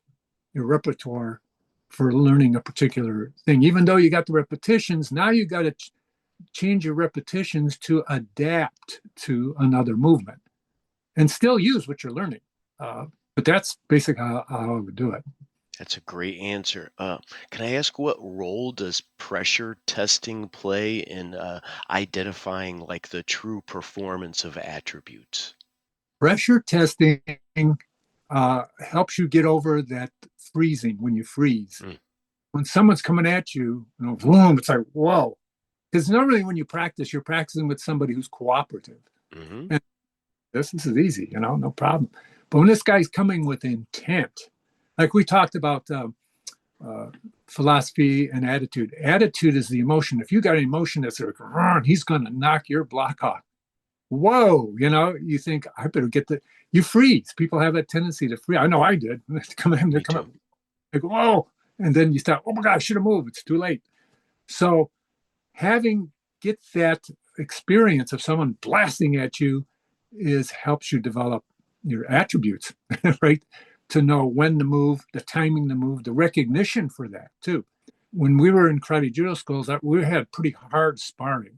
your repertoire for learning a particular thing. Even though you got the repetitions, now you got to change your repetitions to adapt to another movement and still use what you're learning. But that's basically how I would do it. That's a great answer. Can I ask what role does pressure testing play in identifying like the true performance of attributes? Pressure testing helps you get over that freezing when you freeze. When someone's coming at you, boom, it's like, whoa. Because normally when you practice, you're practicing with somebody who's cooperative. And this is easy, no problem. But when this guy's coming with intent, like we talked about philosophy and attitude. Attitude is the emotion. If you got an emotion that's like, he's going to knock your block off. Whoa, you think, I better get you freeze. People have that tendency to freeze. I know I did. They come in, they go, whoa. And then you start, oh my God, I should have moved. It's too late. So get that experience of someone blasting at you helps you develop your attributes, right? To know when to move, the timing to move, the recognition for that too. When we were in karate judo schools, we had pretty hard sparring,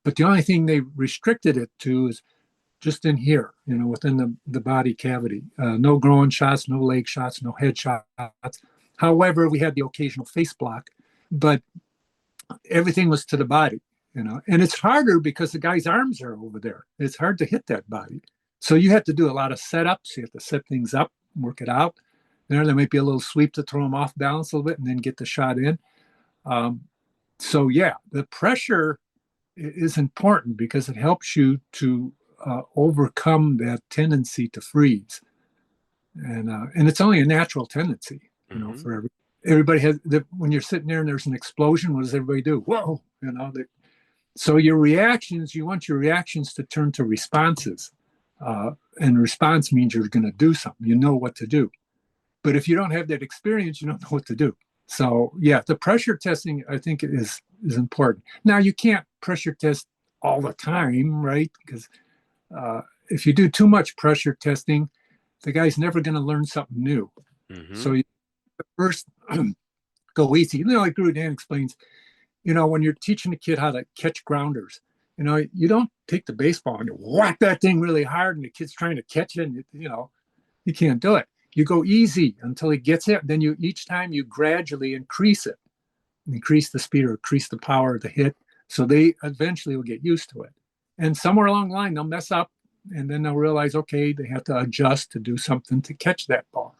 but the only thing they restricted it to is just in here, within the body cavity. No groin shots, no leg shots, no head shots. However, we had the occasional face block, but everything was to the body, and it's harder because the guy's arms are over there. It's hard to hit that body. So you have to do a lot of setups. You have to set things up, work it out. There might be a little sweep to throw them off balance a little bit and then get the shot in. So yeah, the pressure is important because it helps you to overcome that tendency to freeze. And it's only a natural tendency, for everybody has. When you're sitting there and there's an explosion, what does everybody do? Whoa, so your reactions, you want your reactions to turn to responses. And response means you're going to do something. You know what to do. But if you don't have that experience, you don't know what to do. So yeah, the pressure testing, I think, is important. Now, you can't pressure test all the time, right? Because if you do too much pressure testing, the guy's never going to learn something new. So you first go easy. Like Guru Dan explains, when you're teaching a kid how to catch grounders, you don't take the baseball and you whack that thing really hard and the kid's trying to catch it and, you can't do it. You go easy until he gets it. Then each time you gradually increase it, increase the speed or increase the power of the hit. So they eventually will get used to it. And somewhere along the line, they'll mess up. and then they'll realize, okay, they have to adjust to do something to catch that ball.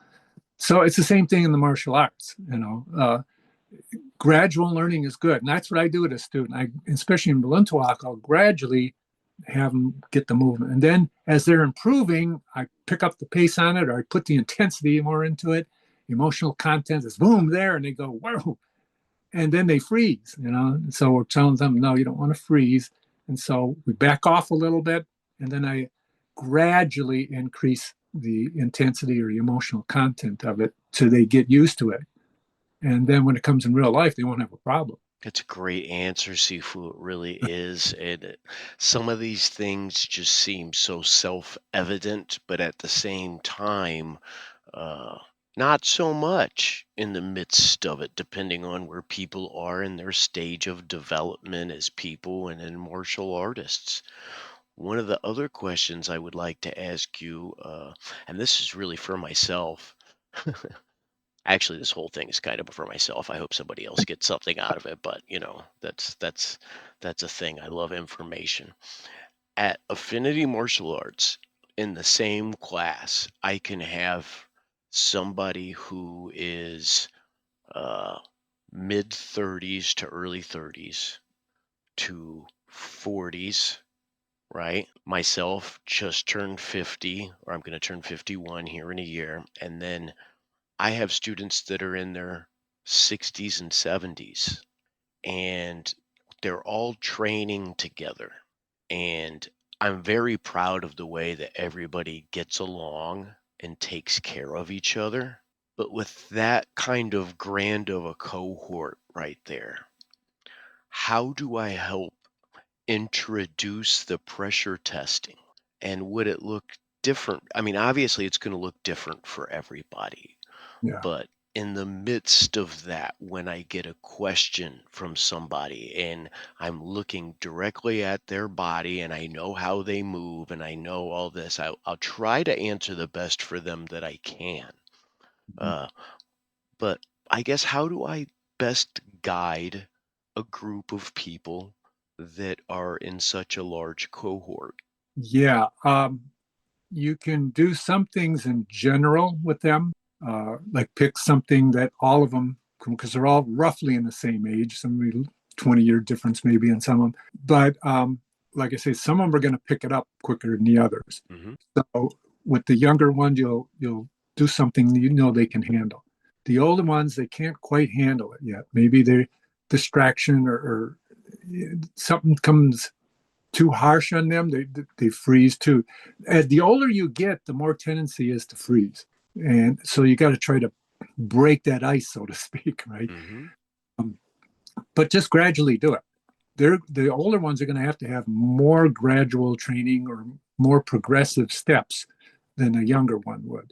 So it's the same thing in the martial arts. Gradual learning is good, and that's what I do with a student. Especially in Balintawak, I'll gradually have them get the movement, and then as they're improving, I pick up the pace on it, or I put the intensity more into it. Emotional content is boom there, and they go whoa, and then they freeze. So we're telling them, no, you don't want to freeze, and so we back off a little bit, and then I gradually increase the intensity or the emotional content of it so they get used to it. And then when it comes in real life, they won't have a problem. That's a great answer, Sifu. It really is. Some of these things just seem so self-evident, but at the same time, uh, not so much in the midst of it, depending on where people are in their stage of development as people and in martial artists. One of the other questions I would like to ask you, and this is really for myself. Actually, this whole thing is kind of for myself. I hope somebody else gets something out of it, but that's a thing. I love information. At Affinity Martial Arts, in the same class, I can have somebody who is uh, mid 30s to early 30s to 40s, right? Myself just turned 50, or I'm going to turn 51 here in a year, and then I have students that are in their 60s and 70s, and they're all training together. And I'm very proud of the way that everybody gets along and takes care of each other. But with that kind of grand of a cohort right there, how do I help introduce the pressure testing? And would it look different? I mean, obviously, it's going to look different for everybody. Yeah. But in the midst of that, when I get a question from somebody and I'm looking directly at their body and I know how they move and I know all this, I'll try to answer the best for them that I can. Uh, but I guess how do I best guide a group of people that are in such a large cohort? Yeah. You can do some things in general with them, like pick something that all of them, because they're all roughly in the same age, some 20-year difference maybe in some of them. But like I say, some of them are going to pick it up quicker than the others. Hmm. So with the younger ones, you'll do something they can handle. The older ones, they can't quite handle it yet. Maybe they're distraction or something comes too harsh on them, they freeze too. As the older you get, the more tendency is to freeze, and so you got to try to break that ice, so to speak, right? Hmm. Um, but just gradually do it. The older ones are going to have more gradual training or more progressive steps than a younger one would,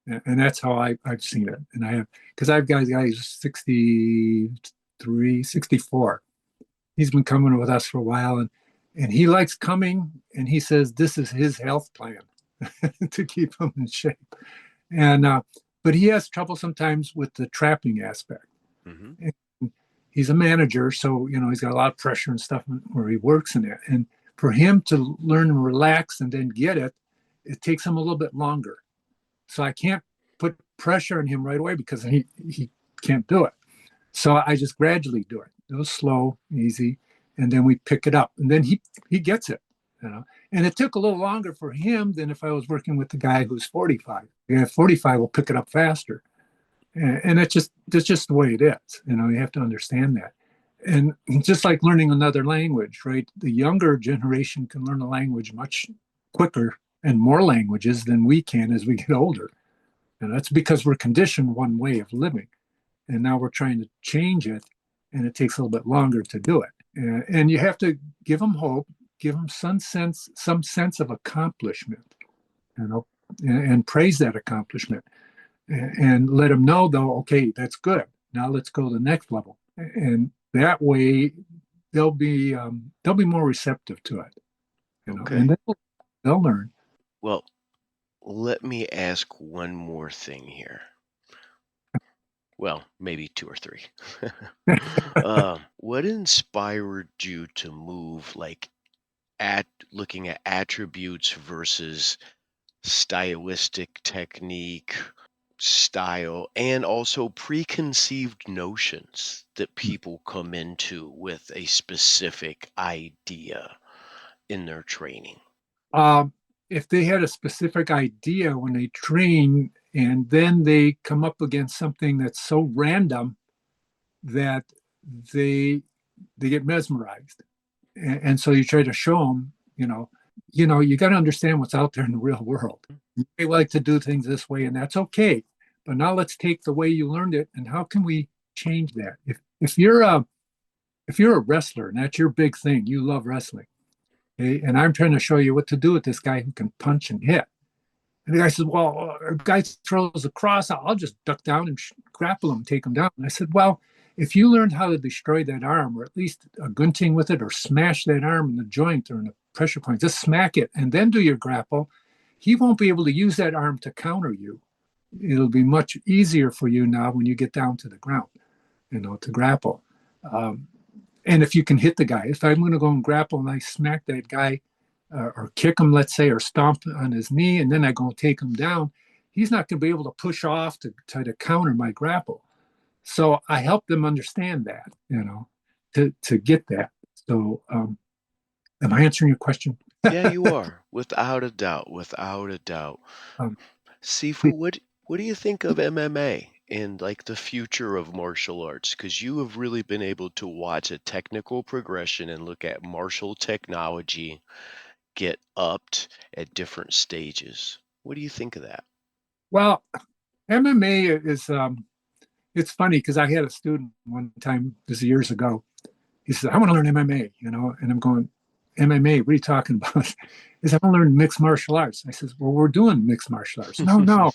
and that's how I've seen it. And I have because I've got guys 63, 64. He's been coming with us for a while, and he likes coming, and he says this is his health plan to keep him in shape. And but he has trouble sometimes with the trapping aspect. Hmm. And he's a manager, so he's got a lot of pressure and stuff where he works in it. And for him to learn and relax and then get it, it takes him a little bit longer. So I can't put pressure on him right away because he can't do it. So I just gradually do it. It was slow, easy, and then we pick it up, and then he gets it, you know. And it took a little longer for him than if I was working with the guy who's 45. Yeah, 45 will pick it up faster, and that's just the way it is. You have to understand that. And just like learning another language, right? The younger generation can learn a language much quicker and more languages than we can as we get older. And that's because we're conditioned one way of living. And now we're trying to change it, and it takes a little bit longer to do it. And you have to give them hope, give them some sense of accomplishment, you know, and praise that accomplishment, and let them know though, okay, that's good. Now let's go to the next level, and that way they'll be more receptive to it, Okay. and they'll learn. Well, let me ask one more thing here. Well, maybe two or three. What inspired you to move like at looking at attributes versus stylistic technique, style, and also preconceived notions that people come into with a specific idea in their training. Um, if they had a specific idea when they train and then they come up against something that's so random that they they get mesmerized, and so you try to show them, you got to understand what's out there in the real world. They like to do things this way, and that's okay. But now let's take the way you learned it, and how can we change that? If you're a wrestler and that's your big thing, you love wrestling, okay, and I'm trying to show you what to do with this guy who can punch and hit. And the guy says, well, a guy throws a cross, I'll just duck down and grapple him, take him down. And I said, well, if you learned how to destroy that arm, or at least a gunting with it, or smash that arm in the joint or in the pressure point, just smack it and then do your grapple, he won't be able to use that arm to counter you. It'll be much easier for you now when you get down to the ground, to grapple. And if you can hit the guy, if I'm going to go and grapple and I smack that guy, or kick him, let's say, or stomp on his knee, and then I go take him down, he's not going to be able to push off to try to counter my grapple. So I help them understand that, to get that. So am I answering your question? Yeah, you are, without a doubt, without a doubt. Um, Sifu, what do you think of MMA and like the future of martial arts? Because you have really been able to watch a technical progression and look at martial technology get upped at different stages. What do you think of that? well, MMA is, it's funny because I had a student one time, this is years ago. He said, I want to learn MMA, and I'm going, MMA, what are you talking about? He said, I want to learn mixed martial arts. I says, well, we're doing mixed martial arts. No,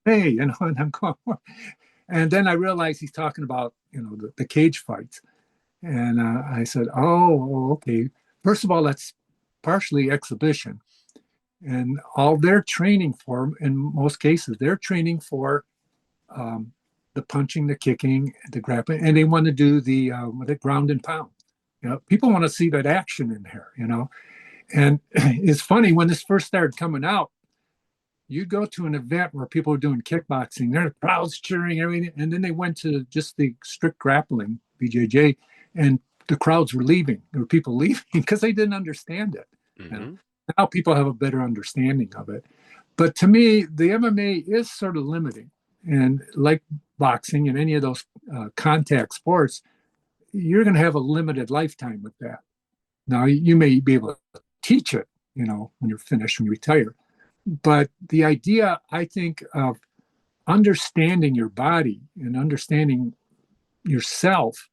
hey, and I'm going, what? And then I realized he's talking about, the cage fights. And I said, oh, okay. First of all, that's partially exhibition. And all they're training for, in most cases, they're training for um, the punching, the kicking, the grappling, and they want to do the ground and pound. People want to see that action in there. And it's funny when this first started coming out. You'd go to an event where people were doing kickboxing, there are crowds cheering, everything, and then they went to just the strict grappling, BJJ, and the crowds were leaving. There were people leaving because they didn't understand it. Mm-hmm. Now people have a better understanding of it. But to me, the MMA is sort of limiting. And like boxing and any of those contact sports, you're going to have a limited lifetime with that. Now, you may be able to teach it, when you're finished, when you retire. But the idea, I think, of understanding your body and understanding yourself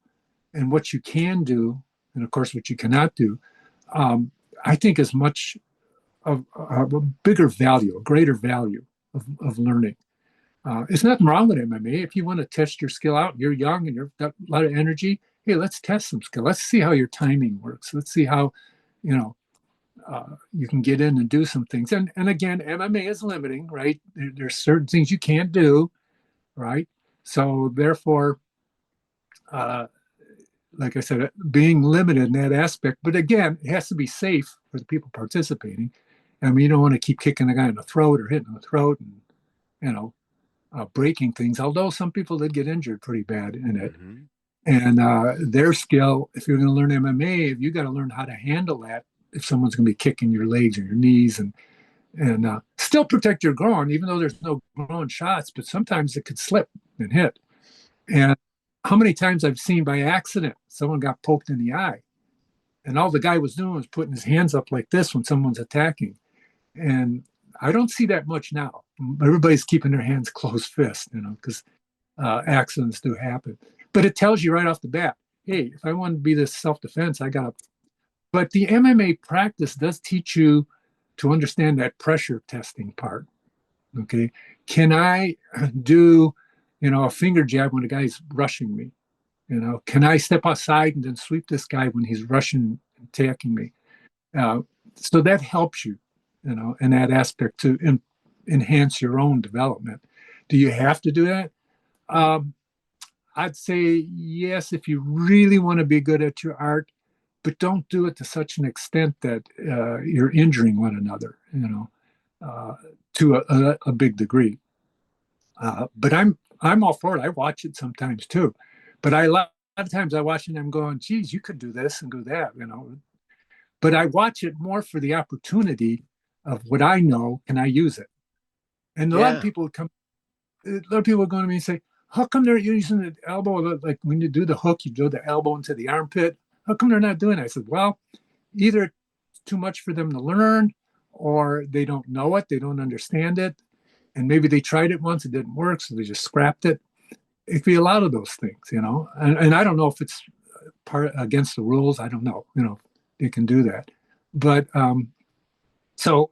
and what you can do, and of course, what you cannot do, I think is much of a bigger value, a greater value of learning. There's nothing wrong with MMA. If you want to test your skill out, you're young and you've got a lot of energy, hey, let's test some skill. Let's see how your timing works. Let's see how, you can get in and do some things. And again, MMA is limiting, right? There's certain things you can't do, right? So therefore, like I said, being limited in that aspect. But again, it has to be safe for the people participating. I mean, you don't want to keep kicking the guy in the throat or hitting the throat and, breaking things. Although some people did get injured pretty bad in it. Mm-hmm. And their skill, if you're going to learn MMA, you got to learn how to handle that. If someone's going to be kicking your legs or your knees, and still protect your groin, even though there's no groin shots, but sometimes it could slip and hit. And how many times I've seen by accident someone got poked in the eye, and all the guy was doing was putting his hands up like this when someone's attacking. And I don't see that much now. Everybody's keeping their hands closed fist, because accidents do happen. But it tells you right off the bat, hey, if I want to be this self-defense, I got to. But the MMA practice does teach you to understand that pressure testing part. Okay. Can I do, a finger jab when a guy's rushing me? Can I step aside and then sweep this guy when he's rushing, attacking me? So that helps you, in that aspect to enhance your own development. Do you have to do that? I'd say yes, if you really want to be good at your art, but don't do it to such an extent that you're injuring one another, to a big degree. But I'm all for it. I watch it sometimes too, but a lot of times I watch it and I'm going, geez, you could do this and do that, But I watch it more for the opportunity of what I know, can I use it? And a lot of Yeah. people would come, a lot of people would go to me and say, how come they're using the elbow? Like when you do the hook, you do the elbow into the armpit. How come they're not doing it? I said, well, either it's too much for them to learn, or they don't know it, they don't understand it. And maybe they tried it once, it didn't work, so they just scrapped it. It could be a lot of those things, And I don't know if it's part against the rules. I don't know, they can do that. But so,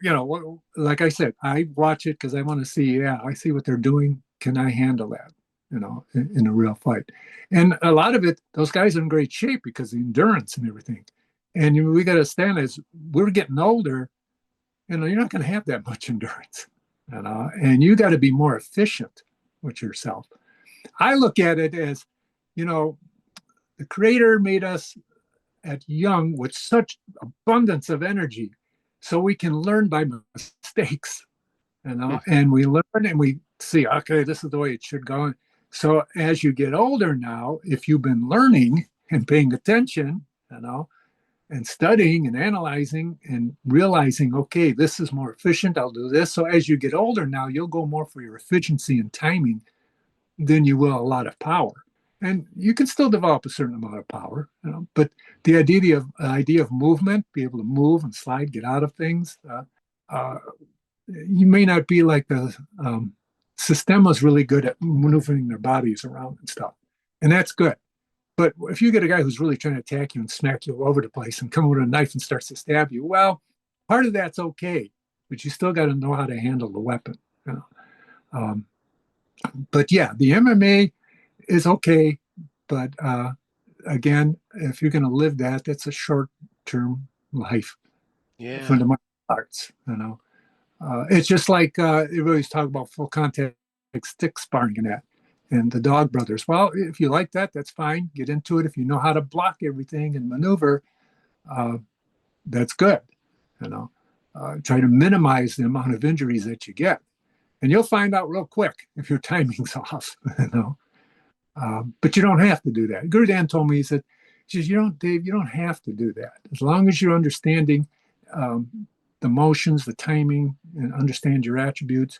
like I said, I watch it because I want to see, I see what they're doing. Can I handle that, in a real fight? And a lot of it, those guys are in great shape because of the endurance and everything. And we got to stand as we're getting older, you're not going to have that much endurance, and you got to be more efficient with yourself. I look at it as, the Creator made us at young with such abundance of energy so we can learn by mistakes, and we learn and we see, okay, this is the way it should go. So as you get older now, if you've been learning and paying attention, and studying and analyzing and realizing, okay, this is more efficient, I'll do this. So as you get older now, you'll go more for your efficiency and timing than you will a lot of power. And you can still develop a certain amount of power, but the idea of movement, be able to move and slide, get out of things. You may not be like the Sistema's really good at maneuvering their bodies around and stuff, and that's good. But if you get a guy who's really trying to attack you and smack you all over the place and come with a knife and starts to stab you, well, part of that's okay, but you still got to know how to handle the weapon. But yeah, the MMA is okay, but again, if you're going to live that, that's a short-term life for the martial arts. It's just like everybody's talking about full contact stick sparring and that. And the Dog Brothers. Well, if you like that, that's fine. Get into it. If you know how to block everything and maneuver, that's good. Try to minimize the amount of injuries that you get, and you'll find out real quick if your timing's off. But you don't have to do that. Guru Dan told me, he says, Dave, you don't have to do that. As long as you're understanding the motions, the timing, and understand your attributes.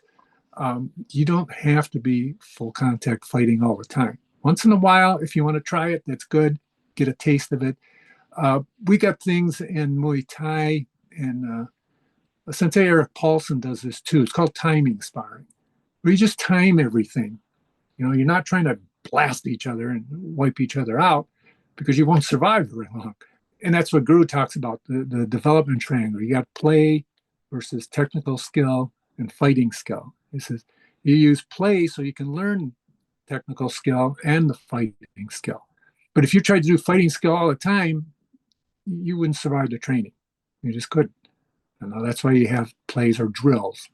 You don't have to be full contact fighting all the time. Once in a while, if you want to try it, that's good. Get a taste of it. We got things in Muay Thai, and Sensei Eric Paulson does this too. It's called timing sparring, where you just time everything. You're not trying to blast each other and wipe each other out because you won't survive very long. And that's what Guru talks about, the development triangle. You got play versus technical skill and fighting skill. He says you use play so you can learn technical skill and the fighting skill. But if you tried to do fighting skill all the time, you wouldn't survive the training. You just couldn't. That's why you have plays or drills,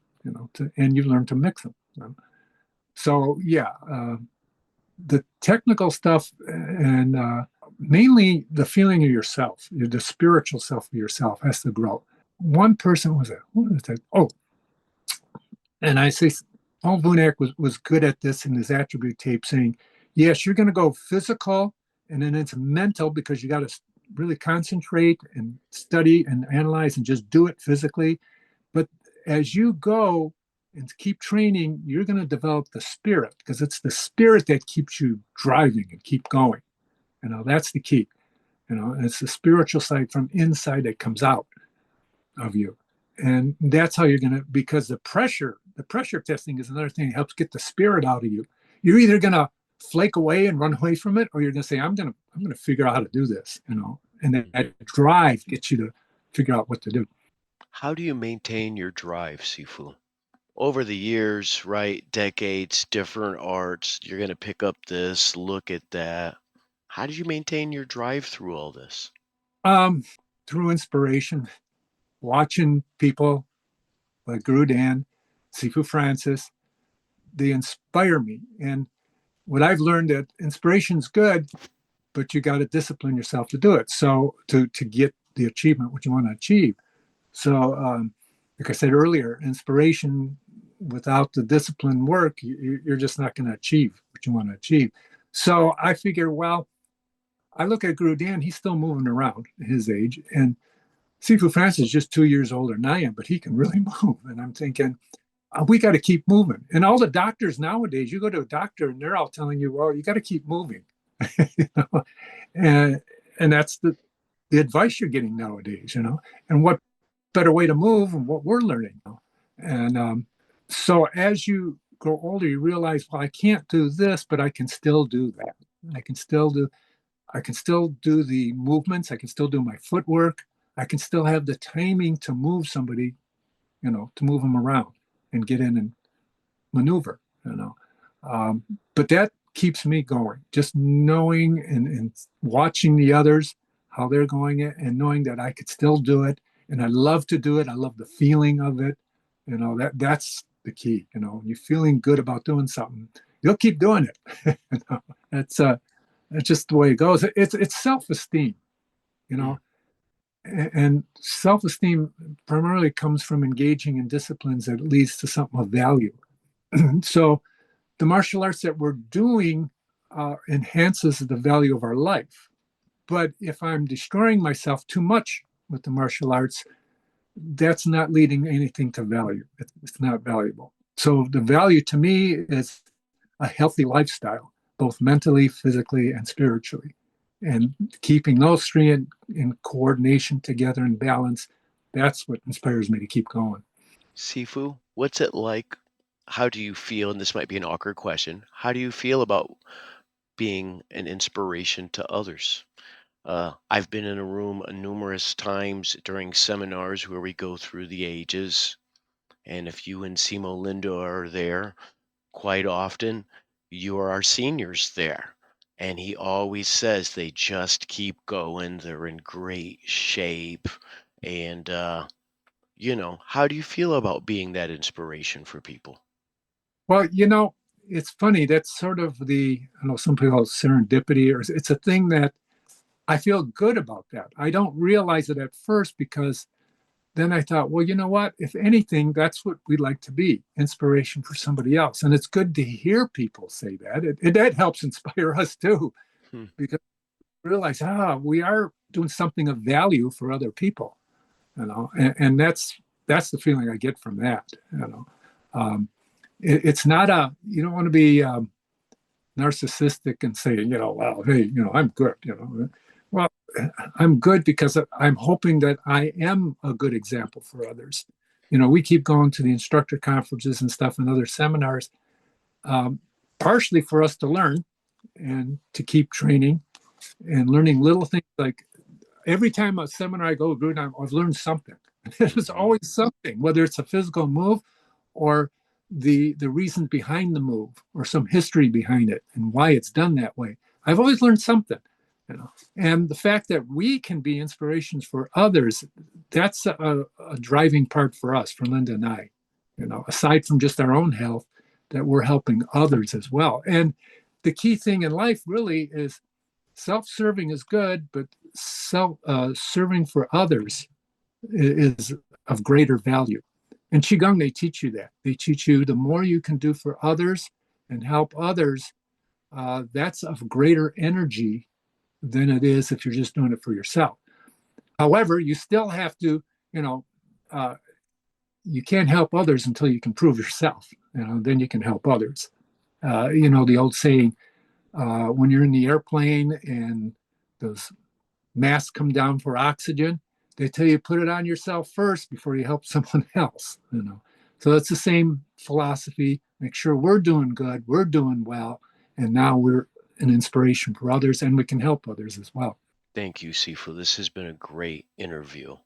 and you learn to mix them. So yeah, the technical stuff and mainly the feeling of yourself, the spiritual self of yourself has to grow. One person was that? Oh, and I say, Paul Vunak was good at this in his attribute tape, saying, yes, you're going to go physical, and then it's mental because you got to really concentrate and study and analyze and just do it physically. But as you go and keep training, you're going to develop the spirit, because it's the spirit that keeps you driving and keep going. That's the key. And it's the spiritual side from inside that comes out of you. And that's how you're going to, because the pressure testing is another thing that helps get the spirit out of you. You're either going to flake away and run away from it, or you're going to say, I'm going to figure out how to do this, and that drive gets you to figure out what to do. How do you maintain your drive, Sifu? Over the years, right? Decades, different arts, you're going to pick up this, look at that. How did you maintain your drive through all this? Through inspiration, watching people like Guru Dan, Sifu Francis, they inspire me. And what I've learned, that inspiration's good, but you got to discipline yourself to do it. So to get the achievement, what you want to achieve. So, like I said earlier, inspiration without the disciplined work, you're just not going to achieve what you want to achieve. So I figure, well, I look at Guru Dan, he's still moving around at his age. And Sifu Francis is just 2 years older than I am, but he can really move. And I'm thinking, we got to keep moving. And all the doctors nowadays, you go to a doctor and they're all telling you, well, you got to keep moving. You know? And that's the advice you're getting nowadays, you know, and what better way to move and what we're learning now. And so as you grow older, you realize, well, I can't do this, but I can still do that. I can still do the movements. I can still do my footwork. I can still have the timing to move somebody, you know, to move them around and get in and maneuver, you know. But that keeps me going, just knowing and watching the others, how they're going it, and knowing that I could still do it. And I love to do it. I love the feeling of it. You know, that's the key. You know, you're feeling good about doing something, you'll keep doing it. You know, that's just the way it goes. It's self-esteem, you know, and self-esteem primarily comes from engaging in disciplines that leads to something of value. So the martial arts that we're doing enhances the value of our life. But if I'm destroying myself too much with the martial arts, that's not leading anything to value. It's not valuable. So the value to me is a healthy lifestyle, both mentally, physically, and spiritually. And keeping those three in coordination together and balance, that's what inspires me to keep going. Sifu, what's it like? How do you feel? And this might be an awkward question. How do you feel about being an inspiration to others? I've been in a room numerous times during seminars where we go through the ages. And if you and Simo Linda are there, quite often you are our seniors there. And he always says they just keep going. They're in great shape. And, how do you feel about being that inspiration for people? Well, you know, it's funny. That's sort of I know some people call it serendipity, or it's a thing that I feel good about that. I don't realize it at first because then I thought, well, you know what? If anything, that's what we like to be, inspiration for somebody else. And it's good to hear people say that. That helps inspire us too, Hmm. because we realize, we are doing something of value for other people, you know, and that's the feeling I get from that, you know. It's not you don't want to be narcissistic and say, you know, well, hey, you know, I'm good, you know. Well, I'm good because I'm hoping that I am a good example for others. You know, we keep going to the instructor conferences and stuff and other seminars, partially for us to learn and to keep training and learning little things. Like every time a seminar I go to, I've learned something. There's always something, whether it's a physical move or the reason behind the move or some history behind it and why it's done that way. I've always learned something, you know. And the fact that we can be inspirations for others, that's a driving part for us, for Linda and I, you know, aside from just our own health, that we're helping others as well. And the key thing in life really is self-serving is good, but serving for others is of greater value. In Qigong, they teach you that. They teach you the more you can do for others and help others, that's of greater energy than it is if you're just doing it for yourself. However, you still have to, you know, you can't help others until you can prove yourself. You know, then you can help others. You know, the old saying, when you're in the airplane and those masks come down for oxygen, they tell you put it on yourself first before you help someone else, you know. So it's the same philosophy. Make sure we're doing good, we're doing well, and now we're an inspiration for others and we can help others as well. Thank you, Sifu. This has been a great interview.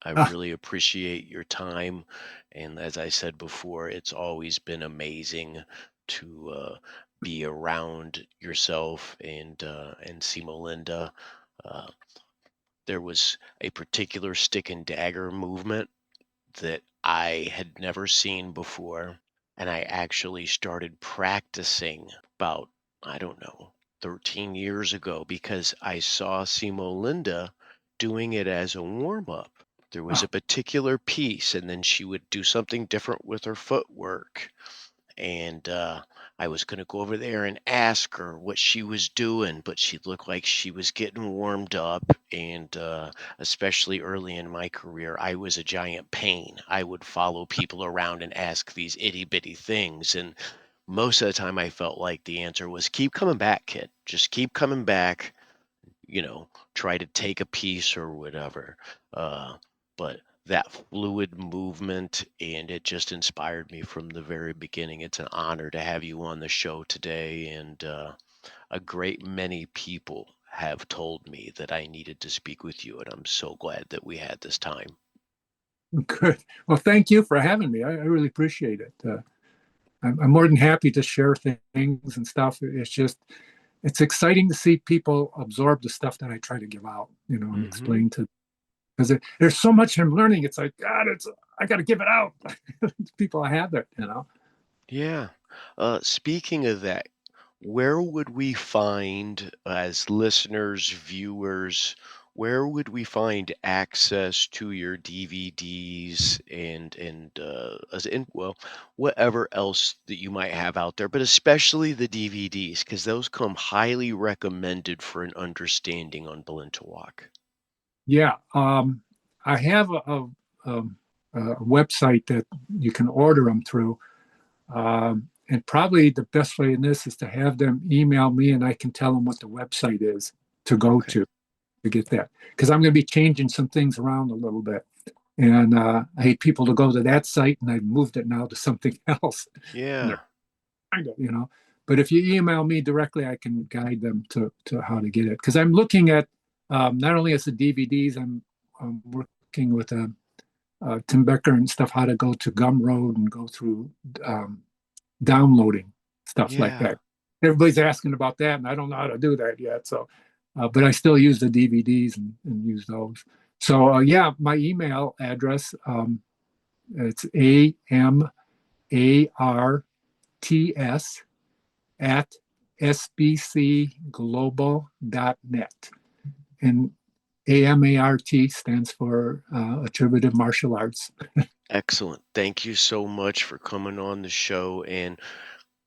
I Ah, really appreciate your time. And as I said before, it's always been amazing to be around yourself and see Melinda. Uh, there was a particular stick and dagger movement that I had never seen before. And I actually started practicing about, I don't know, 13 years ago because I saw Simo Linda doing it as a warm up. There was a Oh, particular piece, and then she would do something different with her footwork. And I was going to go over there and ask her what she was doing, but she looked like she was getting warmed up. And especially early in my career, I was a giant pain. I would follow people around and ask these itty bitty things. And most of the time, I felt like the answer was keep coming back, kid. Just keep coming back, try to take a piece or whatever. But that fluid movement, and it just inspired me from the very beginning. It's an honor to have you on the show today, and a great many people have told me that I needed to speak with you, and I'm so glad that we had this time. good. Well, thank you for having me. I really appreciate it. I'm more than happy to share things and stuff. It's exciting to see people absorb the stuff that I try to give out, and Hmm. explain to, because there's so much I'm learning. It's like, God, I got to give it out. People have it. Yeah. Speaking of that, where would we find, as listeners, viewers, where would we find access to your DVDs and well, whatever else that you might have out there, but especially the DVDs, because those come highly recommended for an understanding on Balintawak. Yeah. I have um, a website that you can order them through. And probably the best way in this is to have them email me and I can tell them what the website is to go Okay. to get that. Because I'm going to be changing some things around a little bit. And I hate people to go to that site and I've moved it now to something else. And Yeah. they're kind of. But if you email me directly, I can guide them to how to get it. Because I'm looking at not only as the DVDs, I'm working with Tim Becker and stuff, how to go to Gumroad and go through um, downloading stuff like Yeah. that. Everybody's asking about that, and I don't know how to do that yet. So, but I still use the DVDs and use those. So, yeah, my email address, it's AMARTS at sbcglobal.net. And AMART stands for Attributive Martial Arts. Excellent. Thank you so much for coming on the show. And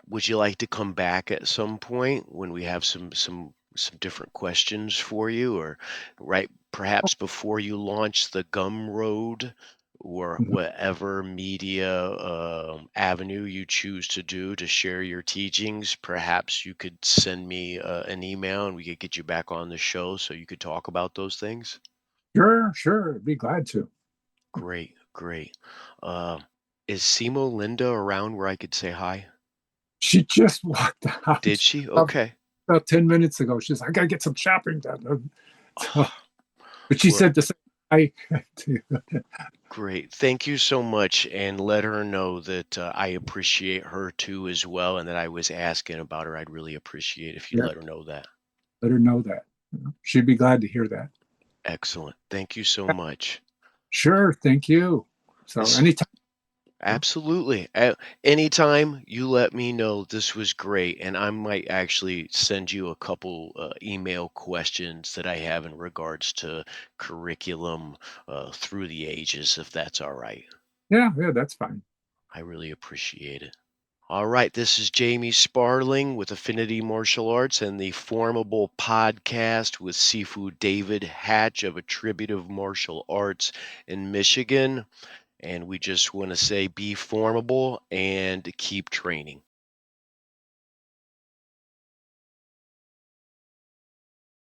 would you like to come back at some point when we have some different questions for you, or right perhaps before you launch the Gumroad or whatever media avenue you choose to do to share your teachings? Perhaps you could send me an email and we could get you back on the show so you could talk about those things. Sure, sure. Be glad to. Great, great. Uh, is Simo Linda around where I could say hi? She just walked Did out she? about, Okay. about 10 minutes ago. She's like, I got to get some shopping done. So, Oh, but she well, said the same hi to great. Thank you so much. And let her know that I appreciate her too, as well. And that I was asking about her. I'd really appreciate if you'd yeah, let her know that. let her know that. She'd be glad to hear that. Excellent. Thank you so much. Sure, thank you. So This anytime. Absolutely. Anytime you let me know, this was great. And I might actually send you a couple email questions that I have in regards to curriculum through the ages, if that's all right. Yeah, yeah, that's fine. I really appreciate it. All right, this is Jamie Sparling with Affinity Martial Arts and the FormABLE Podcast with Sifu David Hatch of Attributive Martial Arts in Michigan. And we just want to say be formable and keep training.